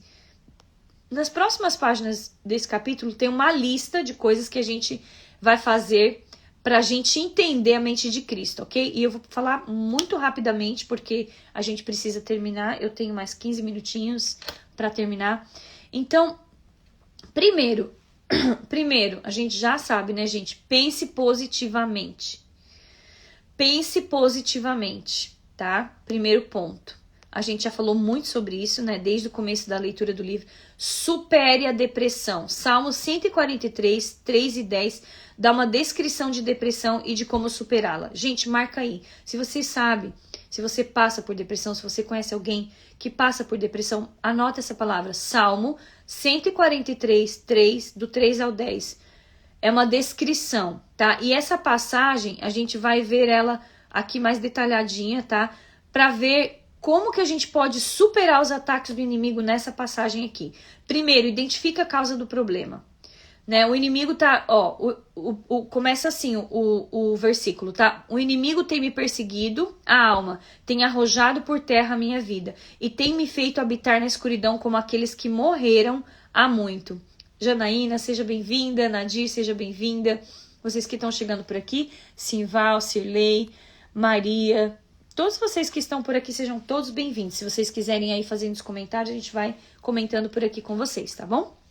Nas próximas páginas desse capítulo tem uma lista de coisas que a gente vai fazer para a gente entender a mente de Cristo, ok? E eu vou falar muito rapidamente porque a gente precisa terminar. Eu tenho mais 15 minutinhos para terminar. Então, primeiro, a gente já sabe, né, gente? Pense positivamente. Pense positivamente, tá? Primeiro ponto. A gente já falou muito sobre isso, né? Desde o começo da leitura do livro. Supere a depressão. Salmo 143, 3 e 10 dá uma descrição de depressão e de como superá-la. Gente, marca aí. Se você sabe, se você passa por depressão, se você conhece alguém que passa por depressão, anota essa palavra. Salmo 143, 3, do 3 ao 10. É uma descrição, tá? E essa passagem, a gente vai ver ela aqui mais detalhadinha, tá? Para ver como que a gente pode superar os ataques do inimigo nessa passagem aqui. Primeiro, identifica a causa do problema. Né? O inimigo tá, começa assim o versículo, tá? O inimigo tem me perseguido, a alma, tem arrojado por terra a minha vida, e tem me feito habitar na escuridão como aqueles que morreram há muito. Janaína, seja bem-vinda, Nadir, seja bem-vinda. Vocês que estão chegando por aqui, Simval, Cirlei, Maria, todos vocês que estão por aqui, sejam todos bem-vindos. Se vocês quiserem aí fazendo os comentários, a gente vai comentando por aqui com vocês, tá bom?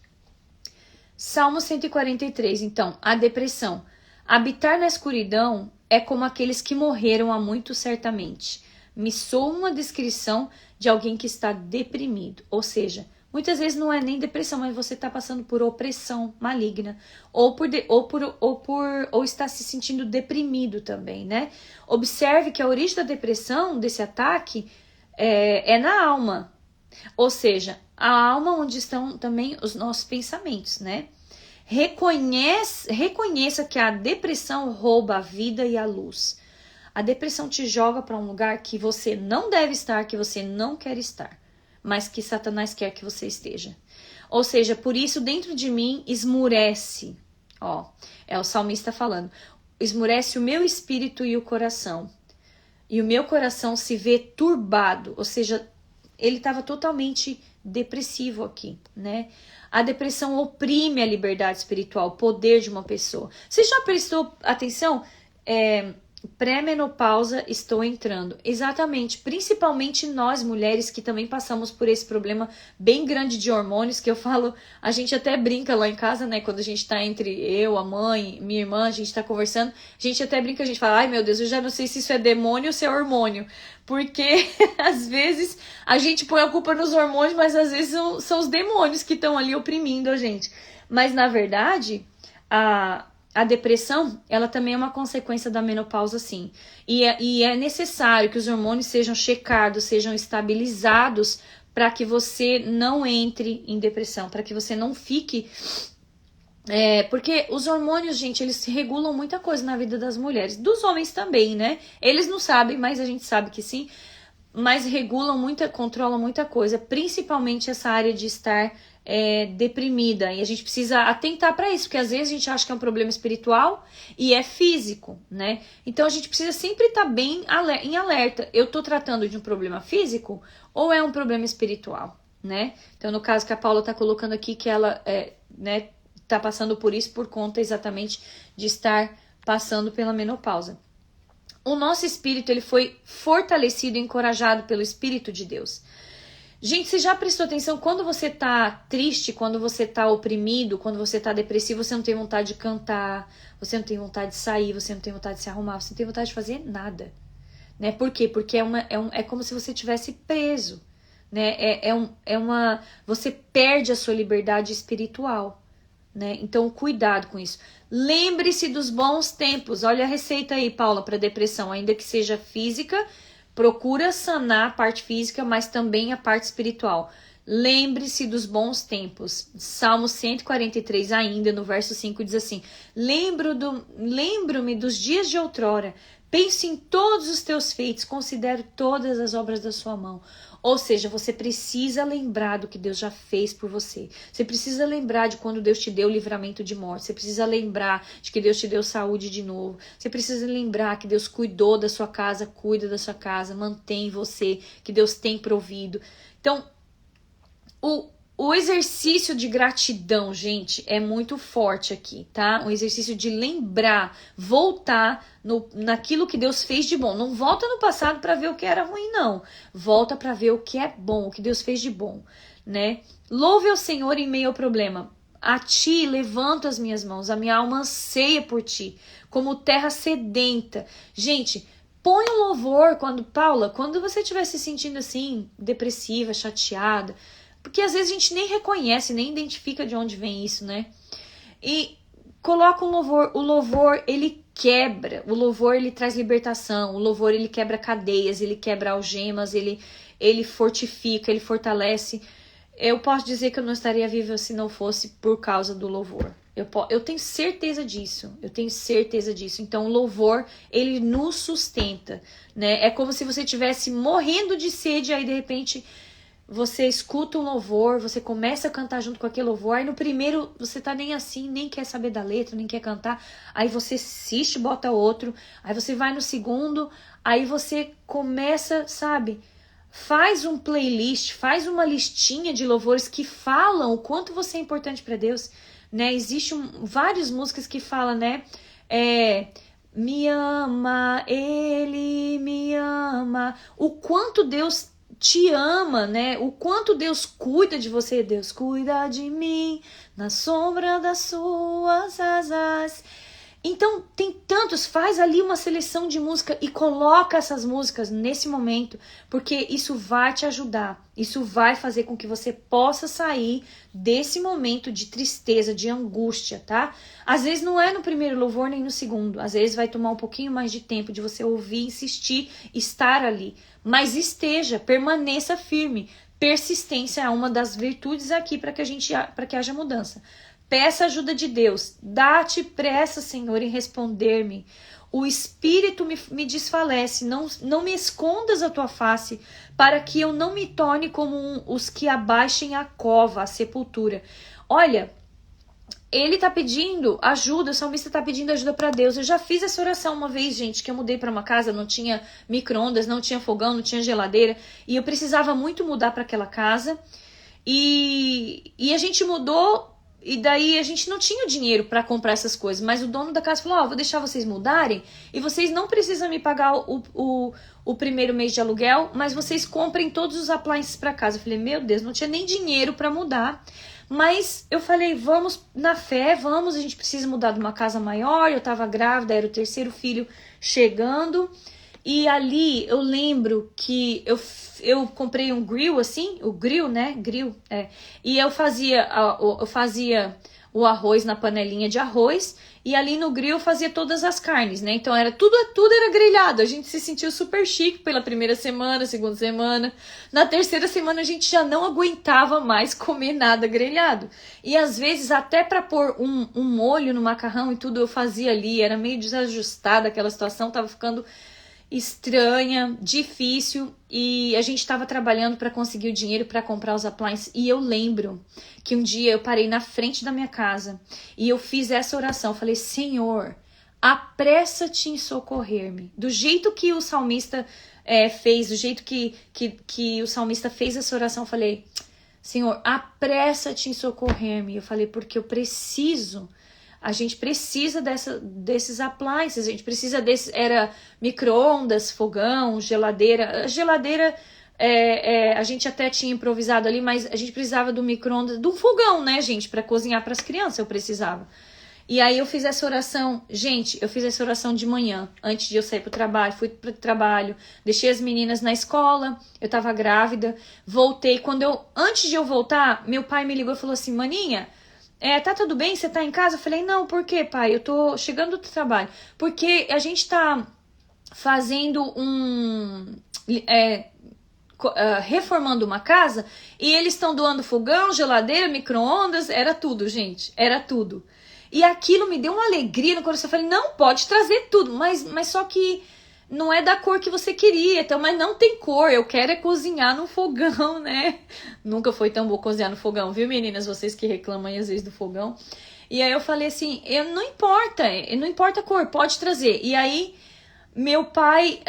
Salmo 143, então, a depressão. Habitar na escuridão é como aqueles que morreram há muito certamente. Me soa uma descrição de alguém que está deprimido, ou seja, muitas vezes não é nem depressão, mas você está passando por opressão maligna, ou está se sentindo deprimido também, né? Observe que a origem da depressão, desse ataque, é na alma. Ou seja, a alma onde estão também os nossos pensamentos, né? Reconheça que a depressão rouba a vida e a luz. A depressão te joga para um lugar que você não deve estar, que você não quer estar, mas que Satanás quer que você esteja. Ou seja, por isso dentro de mim esmurece. É o salmista falando. Esmurece o meu espírito e o coração. E o meu coração se vê turbado, ou seja, ele estava totalmente depressivo aqui, né? A depressão oprime a liberdade espiritual, o poder de uma pessoa. Você já prestou atenção? Pré-menopausa, estou entrando. Exatamente, principalmente nós mulheres que também passamos por esse problema bem grande de hormônios, que eu falo, a gente até brinca lá em casa, né? Quando a gente tá entre eu, a mãe, minha irmã, a gente tá conversando, a gente até brinca, a gente fala, ai meu Deus, eu já não sei se isso é demônio ou se é hormônio. Porque às vezes a gente põe a culpa nos hormônios, mas às vezes são os demônios que estão ali oprimindo a gente. Mas na verdade, a depressão, ela também é uma consequência da menopausa, sim. E é necessário que os hormônios sejam checados, sejam estabilizados para que você não entre em depressão, para que você não fique... porque os hormônios, gente, eles regulam muita coisa na vida das mulheres. Dos homens também, né? Eles não sabem, mas a gente sabe que sim. Mas controlam muita coisa, principalmente essa área de estar deprimida, e a gente precisa atentar para isso, porque às vezes a gente acha que é um problema espiritual e é físico, né? Então a gente precisa sempre estar bem em alerta. Eu tô tratando de um problema físico ou é um problema espiritual, né? Então no caso que a Paula tá colocando aqui, que ela tá passando por isso por conta exatamente de estar passando pela menopausa. O nosso espírito, ele foi fortalecido e encorajado pelo Espírito de Deus. Gente, você já prestou atenção? Quando você tá triste, quando você tá oprimido, quando você tá depressivo, você não tem vontade de cantar, você não tem vontade de sair, você não tem vontade de se arrumar, você não tem vontade de fazer nada. Né? Por quê? Porque é como se você tivesse preso. Né? Você perde a sua liberdade espiritual. Né? Então, cuidado com isso. Lembre-se dos bons tempos. Olha a receita aí, Paula, para depressão. Ainda que seja física, procura sanar a parte física, mas também a parte espiritual. Lembre-se dos bons tempos. Salmo 143, ainda no verso 5, diz assim: Lembro-me dos dias de outrora. Penso em todos os teus feitos, considero todas as obras da sua mão. Ou seja, você precisa lembrar do que Deus já fez por você. Você precisa lembrar de quando Deus te deu o livramento de morte. Você precisa lembrar de que Deus te deu saúde de novo. Você precisa lembrar que Deus cuidou da sua casa, cuida da sua casa, mantém você, que Deus tem provido. Então, o exercício de gratidão, gente, é muito forte aqui, tá? O exercício de lembrar, voltar naquilo que Deus fez de bom. Não volta no passado para ver o que era ruim, não. Volta para ver o que é bom, o que Deus fez de bom, né? Louve ao Senhor em meio ao problema. A ti levanto as minhas mãos, a minha alma anseia por ti, como terra sedenta. Gente, põe um louvor Paula, quando você estiver se sentindo assim, depressiva, chateada, porque às vezes a gente nem reconhece, nem identifica de onde vem isso, né? E coloca um louvor. O louvor, ele quebra. O louvor, ele traz libertação. O louvor, ele quebra cadeias, ele quebra algemas, ele fortifica, ele fortalece. Eu posso dizer que eu não estaria viva se não fosse por causa do louvor. Eu tenho certeza disso. Eu tenho certeza disso. Então, o louvor, ele nos sustenta, né? É como se você estivesse morrendo de sede, aí de repente você escuta um louvor, você começa a cantar junto com aquele louvor, aí no primeiro você tá nem assim, nem quer saber da letra, nem quer cantar, aí você assiste, bota outro, aí você vai no segundo, aí você começa, sabe, faz um playlist, faz uma listinha de louvores que falam o quanto você é importante para Deus, né? Existem várias músicas que falam, né, me ama, ele me ama, o quanto Deus te ama, né? O quanto Deus cuida de você. Deus cuida de mim na sombra das suas asas. Então, tem tantos, faz ali uma seleção de música e coloca essas músicas nesse momento, porque isso vai te ajudar, isso vai fazer com que você possa sair desse momento de tristeza, de angústia, tá? Às vezes não é no primeiro louvor nem no segundo, às vezes vai tomar um pouquinho mais de tempo de você ouvir, insistir, estar ali, mas esteja, permaneça firme. Persistência é uma das virtudes aqui para que haja mudança. Peça ajuda de Deus. Dá-te pressa, Senhor, em responder-me. O espírito me desfalece. Não me escondas a tua face, para que eu não me torne como os que abaixem a cova, a sepultura. Olha, ele tá pedindo ajuda, o salmista tá pedindo ajuda para Deus. Eu já fiz essa oração uma vez, gente, que eu mudei para uma casa, não tinha micro-ondas, não tinha fogão, não tinha geladeira, e eu precisava muito mudar para aquela casa. E a gente mudou. E daí a gente não tinha dinheiro para comprar essas coisas, mas o dono da casa falou, vou deixar vocês mudarem e vocês não precisam me pagar o primeiro mês de aluguel, mas vocês comprem todos os appliances para casa. Eu falei, meu Deus, não tinha nem dinheiro para mudar, mas eu falei, vamos na fé, vamos, a gente precisa mudar de uma casa maior, eu tava grávida, era o terceiro filho chegando. E ali eu lembro que eu comprei um grill assim, o grill, né? Grill, E eu fazia o arroz na panelinha de arroz e ali no grill eu fazia todas as carnes, né? Então era tudo era grelhado. A gente se sentiu super chique pela primeira semana, segunda semana. Na terceira semana a gente já não aguentava mais comer nada grelhado. E às vezes até para pôr um molho no macarrão e tudo eu fazia ali, era meio desajustada aquela situação, tava ficando estranha, difícil, e a gente estava trabalhando para conseguir o dinheiro para comprar os appliances. E eu lembro que um dia eu parei na frente da minha casa e eu fiz essa oração. Eu falei, Senhor, apressa-te em socorrer-me. Do jeito que o salmista fez, do jeito que o salmista fez essa oração, eu falei, Senhor, apressa-te em socorrer-me. Eu falei, porque eu preciso. A gente precisa desses appliances, a gente precisa era micro-ondas, fogão, geladeira. A geladeira a gente até tinha improvisado ali, mas a gente precisava do micro-ondas, do fogão, né, gente, para cozinhar para as crianças, eu precisava. E aí eu fiz essa oração, gente, eu fiz essa oração de manhã, antes de eu sair pro trabalho, fui pro trabalho, deixei as meninas na escola, eu tava grávida, voltei, antes de eu voltar, meu pai me ligou e falou assim, maninha, tá tudo bem, você tá em casa? Eu falei, não, por quê, pai? Eu tô chegando do trabalho, porque a gente tá fazendo reformando uma casa, e eles estão doando fogão, geladeira, micro-ondas, era tudo, gente, era tudo. E aquilo me deu uma alegria no coração. Eu falei, não, pode trazer tudo, mas só que não é da cor que você queria, então, mas não tem cor, eu quero é cozinhar no fogão, né? Nunca foi tão bom cozinhar no fogão, viu, meninas? Vocês que reclamam aí às vezes do fogão. E aí eu falei assim, não importa a cor, pode trazer. E aí meu pai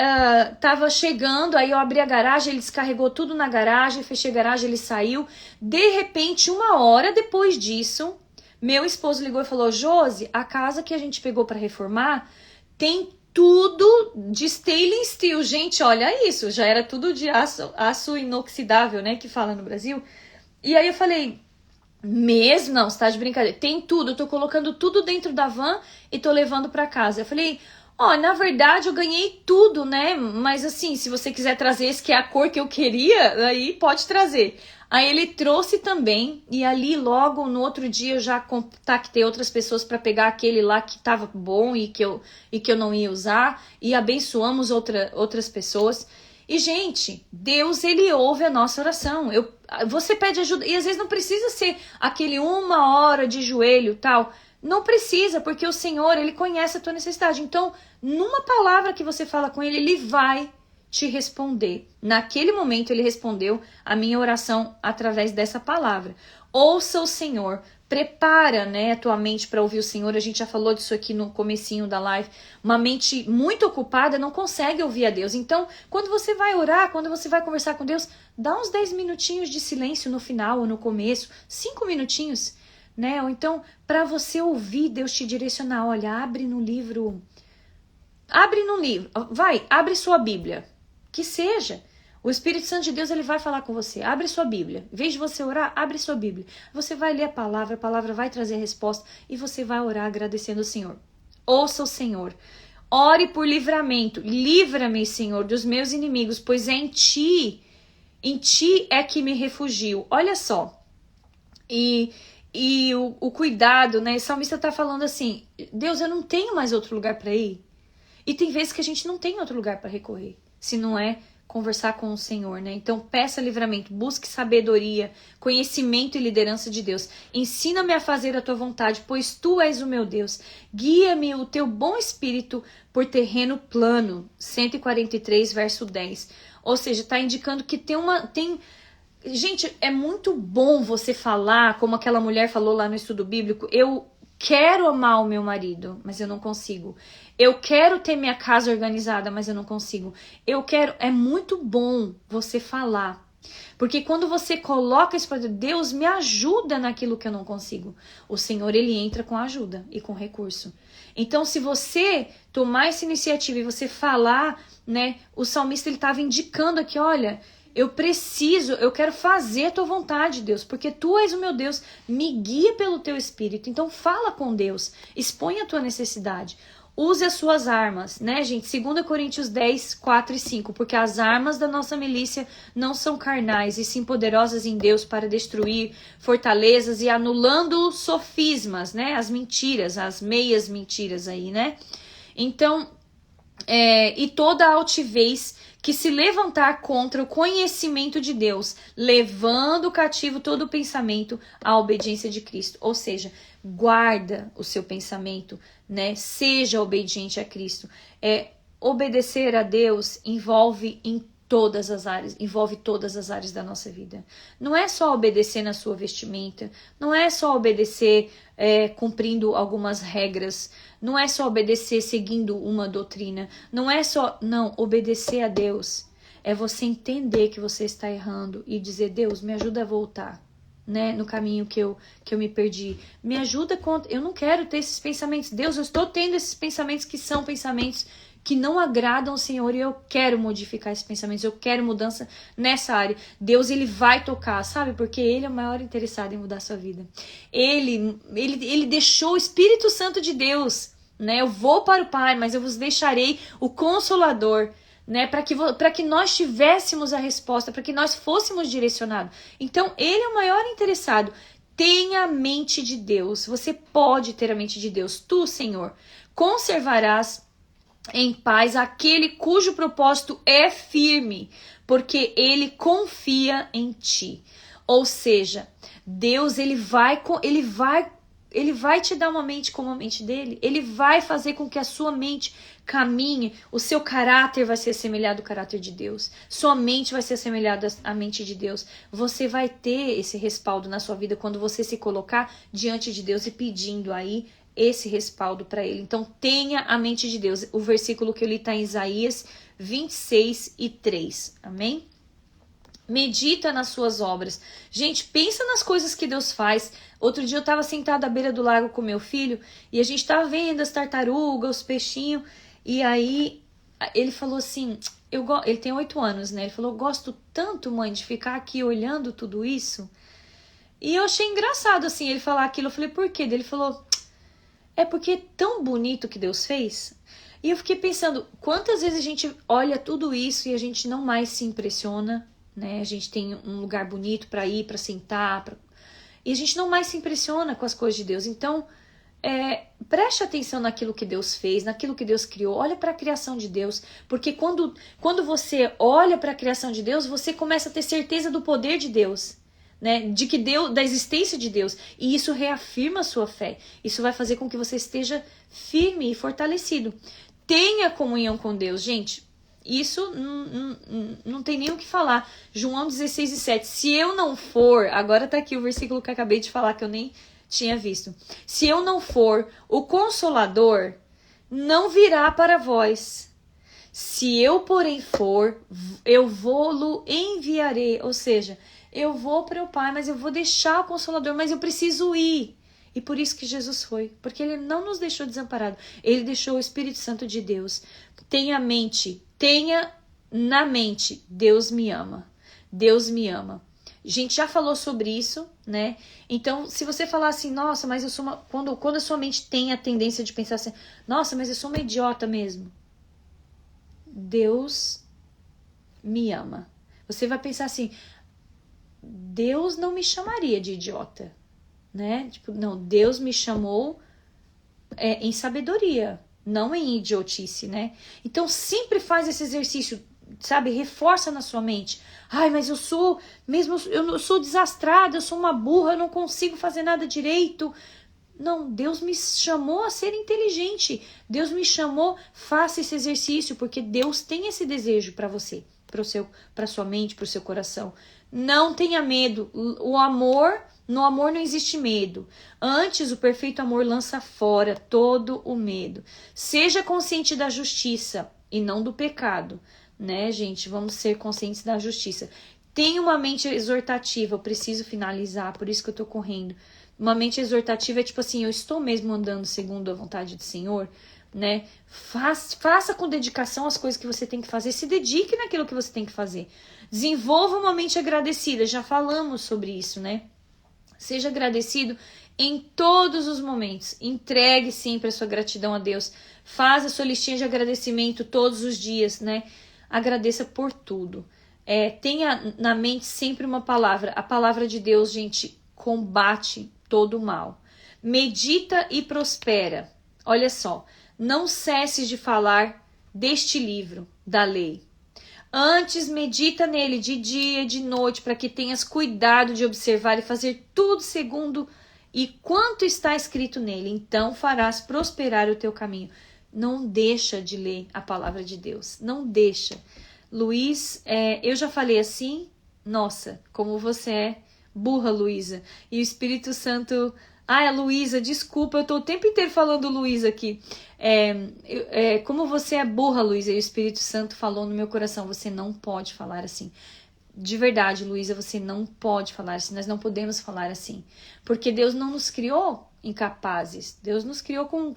tava chegando, aí eu abri a garagem, ele descarregou tudo na garagem, fechei a garagem, ele saiu. De repente, 1 hora depois disso, meu esposo ligou e falou, Josi, a casa que a gente pegou para reformar tem tudo de stainless steel. Gente, olha isso, já era tudo de aço inoxidável, né, que fala no Brasil. E aí eu falei, mesmo? Não, você tá de brincadeira. Tem tudo, eu tô colocando tudo dentro da van e tô levando para casa. Eu falei, na verdade eu ganhei tudo, né, mas assim, se você quiser trazer esse que é a cor que eu queria, aí pode trazer. Aí ele trouxe também, e ali logo no outro dia eu já contactei outras pessoas para pegar aquele lá que tava bom e que eu não ia usar, e abençoamos outras pessoas. E gente, Deus, ele ouve a nossa oração. Você pede ajuda, e às vezes não precisa ser aquele 1 hora de joelho tal, não precisa, porque o Senhor, ele conhece a tua necessidade. Então, numa palavra que você fala com ele, ele vai te responder. Naquele momento ele respondeu a minha oração através dessa palavra. Ouça o Senhor, prepara, né, a tua mente para ouvir o Senhor. A gente já falou disso aqui no comecinho da live. Uma mente muito ocupada não consegue ouvir a Deus. Então, quando você vai orar, quando você vai conversar com Deus, dá uns 10 minutinhos de silêncio no final ou no começo, 5 minutinhos, né? Ou então, para você ouvir Deus te direcionar, olha, abre no livro, abre sua Bíblia. Que seja. O Espírito Santo de Deus, ele vai falar com você. Abre sua Bíblia. Em vez de você orar, abre sua Bíblia. Você vai ler a palavra vai trazer a resposta e você vai orar agradecendo o Senhor. Ouça o Senhor. Ore por livramento. Livra-me, Senhor, dos meus inimigos, pois é em Ti é que me refugio. Olha só. E o cuidado, né? O salmista está falando assim, Deus, eu não tenho mais outro lugar para ir. E tem vezes que a gente não tem outro lugar para recorrer, se não é conversar com o Senhor, né? Então peça livramento, busque sabedoria, conhecimento e liderança de Deus. Ensina-me a fazer a tua vontade, pois tu és o meu Deus. Guia-me o teu bom espírito por terreno plano. 143, verso 10. Ou seja, está indicando que Gente, é muito bom você falar, como aquela mulher falou lá no estudo bíblico, eu quero amar o meu marido, mas eu não consigo. Eu quero ter minha casa organizada, mas eu não consigo. É muito bom você falar. Porque quando você coloca isso para Deus, me ajuda naquilo que eu não consigo. O Senhor, ele entra com ajuda e com recurso. Então, se você tomar essa iniciativa e você falar, né, o salmista, ele estava indicando aqui, olha, eu quero fazer a tua vontade, Deus, porque tu és o meu Deus, me guia pelo teu espírito. Então fala com Deus, expõe a tua necessidade, use as suas armas, né, gente? 2 Coríntios 10, 4 e 5, porque as armas da nossa milícia não são carnais, e sim poderosas em Deus para destruir fortalezas e anulando sofismas, né, as mentiras, as meias mentiras aí, né? Então, e toda a altivez que se levantar contra o conhecimento de Deus, levando cativo todo o pensamento à obediência de Cristo. Ou seja, guarda o seu pensamento, né? Seja obediente a Cristo. Obedecer a Deus envolve todas as áreas da nossa vida. Não é só obedecer na sua vestimenta, não é só obedecer cumprindo algumas regras, não é só obedecer seguindo uma doutrina, não, obedecer a Deus é você entender que você está errando e dizer, Deus, me ajuda a voltar, né, no caminho que eu me perdi, me ajuda, eu não quero ter esses pensamentos, Deus, eu estou tendo esses pensamentos que são pensamentos que não agradam ao Senhor e eu quero modificar esses pensamentos, eu quero mudança nessa área. Deus, ele vai tocar, sabe? Porque ele é o maior interessado em mudar a sua vida. Ele deixou o Espírito Santo de Deus, né? Eu vou para o Pai, mas eu vos deixarei o Consolador, né? Para que nós tivéssemos a resposta, para que nós fôssemos direcionados. Então, ele é o maior interessado. Tenha a mente de Deus. Você pode ter a mente de Deus. Tu, Senhor, conservarás em paz aquele cujo propósito é firme, porque ele confia em ti. Ou seja, Deus, ele vai te dar uma mente como a mente dele. Ele vai fazer com que a sua mente caminhe. O seu caráter vai ser assemelhado ao caráter de Deus. Sua mente vai ser assemelhada à mente de Deus. Você vai ter esse respaldo na sua vida quando você se colocar diante de Deus e pedindo aí esse respaldo para ele. Então tenha a mente de Deus. O versículo que eu li está em Isaías 26:3. Amém? Medita nas suas obras. Gente, pensa nas coisas que Deus faz. Outro dia eu estava sentada à beira do lago com meu filho e a gente estava vendo as tartarugas, os peixinhos. E aí ele falou assim, ele tem 8 anos, né? Ele falou, eu gosto tanto, mãe, de ficar aqui olhando tudo isso. E eu achei engraçado assim ele falar aquilo. Eu falei, por quê? Ele falou, é porque é tão bonito que Deus fez. E eu fiquei pensando, quantas vezes a gente olha tudo isso e a gente não mais se impressiona, né? A gente tem um lugar bonito para ir, para sentar, e a gente não mais se impressiona com as coisas de Deus. Então, preste atenção naquilo que Deus fez, naquilo que Deus criou. Olha para a criação de Deus, porque quando você olha para a criação de Deus, você começa a ter certeza do poder de Deus, né? De que Deus, da existência de Deus, e isso reafirma a sua fé. Isso vai fazer com que você esteja firme e fortalecido. Tenha comunhão com Deus, gente. Isso não tem nem o que falar. João 16:7. Se eu não for, agora tá aqui o versículo que eu acabei de falar que eu nem tinha visto. Se eu não for, o Consolador não virá para vós. Se eu, porém, for, eu vou-lo enviarei. Ou seja, eu vou para o Pai, mas eu vou deixar o Consolador, mas eu preciso ir. E por isso que Jesus foi, porque ele não nos deixou desamparado. Ele deixou o Espírito Santo de Deus. Tenha na mente, Deus me ama. Deus me ama. A gente já falou sobre isso, né? Então, se você falar assim, nossa, mas eu sou uma... Quando a sua mente tem a tendência de pensar assim, nossa, mas eu sou uma idiota mesmo. Deus me ama. Você vai pensar assim, Deus não me chamaria de idiota, né? Tipo, não, Deus me chamou em sabedoria, não em idiotice, né? Então sempre faz esse exercício, sabe? Reforça na sua mente. Ai, mas eu sou desastrada, eu sou uma burra, eu não consigo fazer nada direito. Não, Deus me chamou a ser inteligente. Deus me chamou, faça esse exercício, porque Deus tem esse desejo para você, para sua mente, para o seu coração. Não tenha medo. No amor não existe medo. Antes, o perfeito amor lança fora todo o medo. Seja consciente da justiça e não do pecado, né, gente? Vamos ser conscientes da justiça. Tenha uma mente exortativa. Eu preciso finalizar, por isso que eu tô correndo. Uma mente exortativa é tipo assim, eu estou mesmo andando segundo a vontade do Senhor, né? Faça com dedicação as coisas que você tem que fazer. Se dedique naquilo que você tem que fazer. Desenvolva uma mente agradecida. Já falamos sobre isso, né? Seja agradecido em todos os momentos. Entregue sempre a sua gratidão a Deus. Faça a sua listinha de agradecimento todos os dias, né? Agradeça por tudo. Tenha na mente sempre uma palavra. A palavra de Deus, gente, combate todo o mal. Medita e prospera. Olha só. Não cesses de falar deste livro da lei. Antes, medita nele de dia e de noite, para que tenhas cuidado de observar e fazer tudo segundo e quanto está escrito nele. Então farás prosperar o teu caminho. Não deixa de ler a palavra de Deus. Não deixa. Luiz, eu já falei assim, nossa, como você é burra, Luísa. E o Espírito Santo... Ah, Luísa, desculpa, eu tô o tempo inteiro falando Luísa aqui. Como você é burra, Luísa, e o Espírito Santo falou no meu coração, você não pode falar assim. de verdade, Luísa, você não pode falar assim, nós não podemos falar assim, porque Deus não nos criou incapazes, Deus nos criou com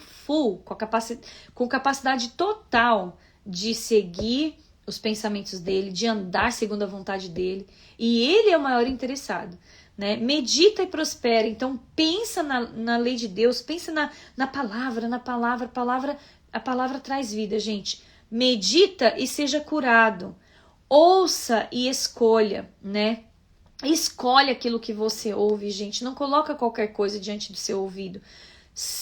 capacidade total de seguir os pensamentos dele, de andar segundo a vontade dele, e ele é o maior interessado, né? Medita e prospera, então pensa na lei de Deus, pensa na palavra, a palavra traz vida, gente. Medita e seja curado. Ouça e escolha, né? Escolhe aquilo que você ouve, gente. Não coloca qualquer coisa diante do seu ouvido.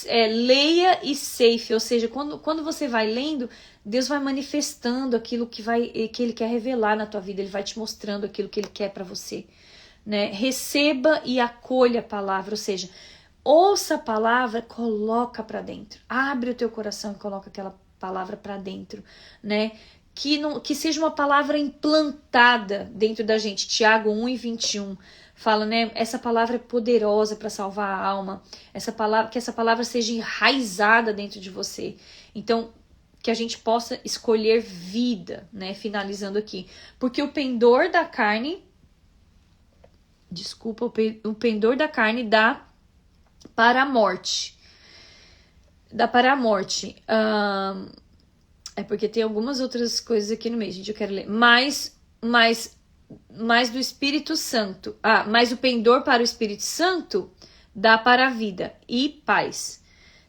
Leia e safe, ou seja, quando você vai lendo, Deus vai manifestando aquilo que Ele quer revelar na tua vida. Ele vai te mostrando aquilo que Ele quer para você, né? Receba e acolha a palavra, ou seja, ouça a palavra, coloca para dentro. Abre o teu coração e coloca aquela palavra para dentro, né? Que seja uma palavra implantada dentro da gente. Tiago 1:21 fala, né? Essa palavra é poderosa para salvar a alma. Que essa palavra seja enraizada dentro de você. Então, que a gente possa escolher vida, né? Finalizando aqui. Porque o pendor da carne... Desculpa, o pendor da carne dá para a morte. Dá para a morte. É porque tem algumas outras coisas aqui no meio, gente, eu quero ler. Mais do Espírito Santo. Mas o pendor para o Espírito Santo dá para a vida e paz.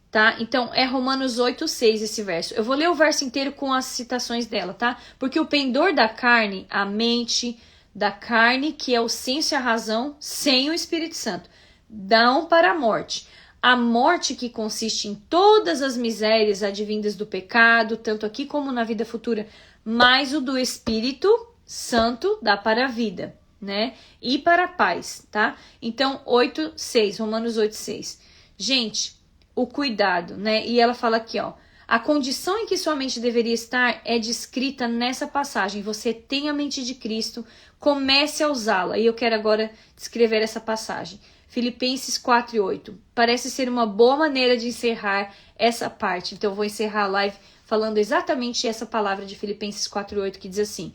Tá? Então, é Romanos 8:6 esse verso. Eu vou ler o verso inteiro com as citações dela, tá? Porque o pendor da carne, a mente da carne, que é o senso e a razão, sem o Espírito Santo, dão para a morte. A morte que consiste em todas as misérias advindas do pecado, tanto aqui como na vida futura, mas o do Espírito Santo dá para a vida, né? E para a paz, tá? Então, 8:6, Romanos 8:6. Gente, o cuidado, né? E ela fala aqui, ó. A condição em que sua mente deveria estar é descrita nessa passagem. Você tem a mente de Cristo, comece a usá-la. E eu quero agora descrever essa passagem. Filipenses 4:8. Parece ser uma boa maneira de encerrar essa parte. Então eu vou encerrar a live falando exatamente essa palavra de Filipenses 4:8 que diz assim: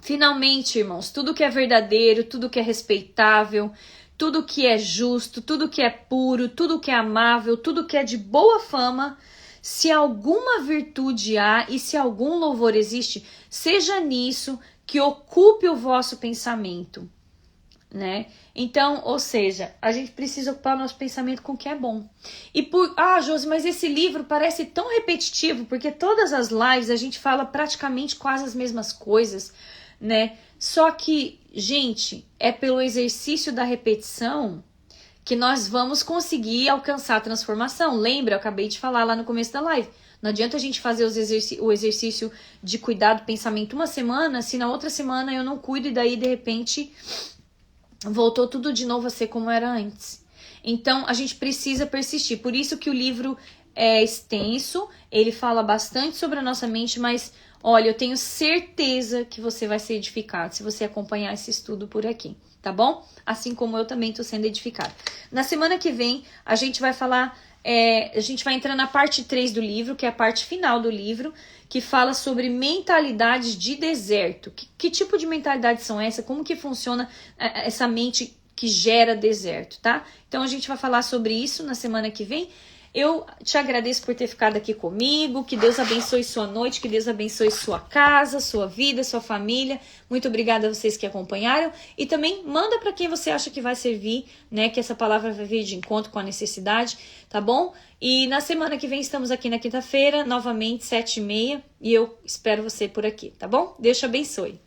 finalmente, irmãos, tudo que é verdadeiro, tudo que é respeitável, tudo que é justo, tudo que é puro, tudo que é amável, tudo que é de boa fama, se alguma virtude há e se algum louvor existe, seja nisso que ocupe o vosso pensamento, né? Então, ou seja, a gente precisa ocupar o nosso pensamento com o que é bom. E Josi, mas esse livro parece tão repetitivo, porque todas as lives a gente fala praticamente quase as mesmas coisas, né? Só que, gente, é pelo exercício da repetição que nós vamos conseguir alcançar a transformação. Lembra? Eu acabei de falar lá no começo da live. Não adianta a gente fazer o exercício de cuidar do pensamento uma semana, se na outra semana eu não cuido e daí, de repente, voltou tudo de novo a ser como era antes. Então, a gente precisa persistir. Por isso que o livro é extenso, ele fala bastante sobre a nossa mente, mas, olha, eu tenho certeza que você vai ser edificado se você acompanhar esse estudo por aqui, tá bom? Assim como eu também estou sendo edificada. Na semana que vem, a gente vai falar, a gente vai entrar na parte 3 do livro, que é a parte final do livro, que fala sobre mentalidades de deserto. Que tipo de mentalidades são essas? Como que funciona essa mente que gera deserto, tá? Então a gente vai falar sobre isso na semana que vem. Eu te agradeço por ter ficado aqui comigo, que Deus abençoe sua noite, que Deus abençoe sua casa, sua vida, sua família. Muito obrigada a vocês que acompanharam. E também manda para quem você acha que vai servir, né? Que essa palavra vai vir de encontro com a necessidade, tá bom? E na semana que vem estamos aqui na quinta-feira, novamente, 7h30. E eu espero você por aqui, tá bom? Deus te abençoe.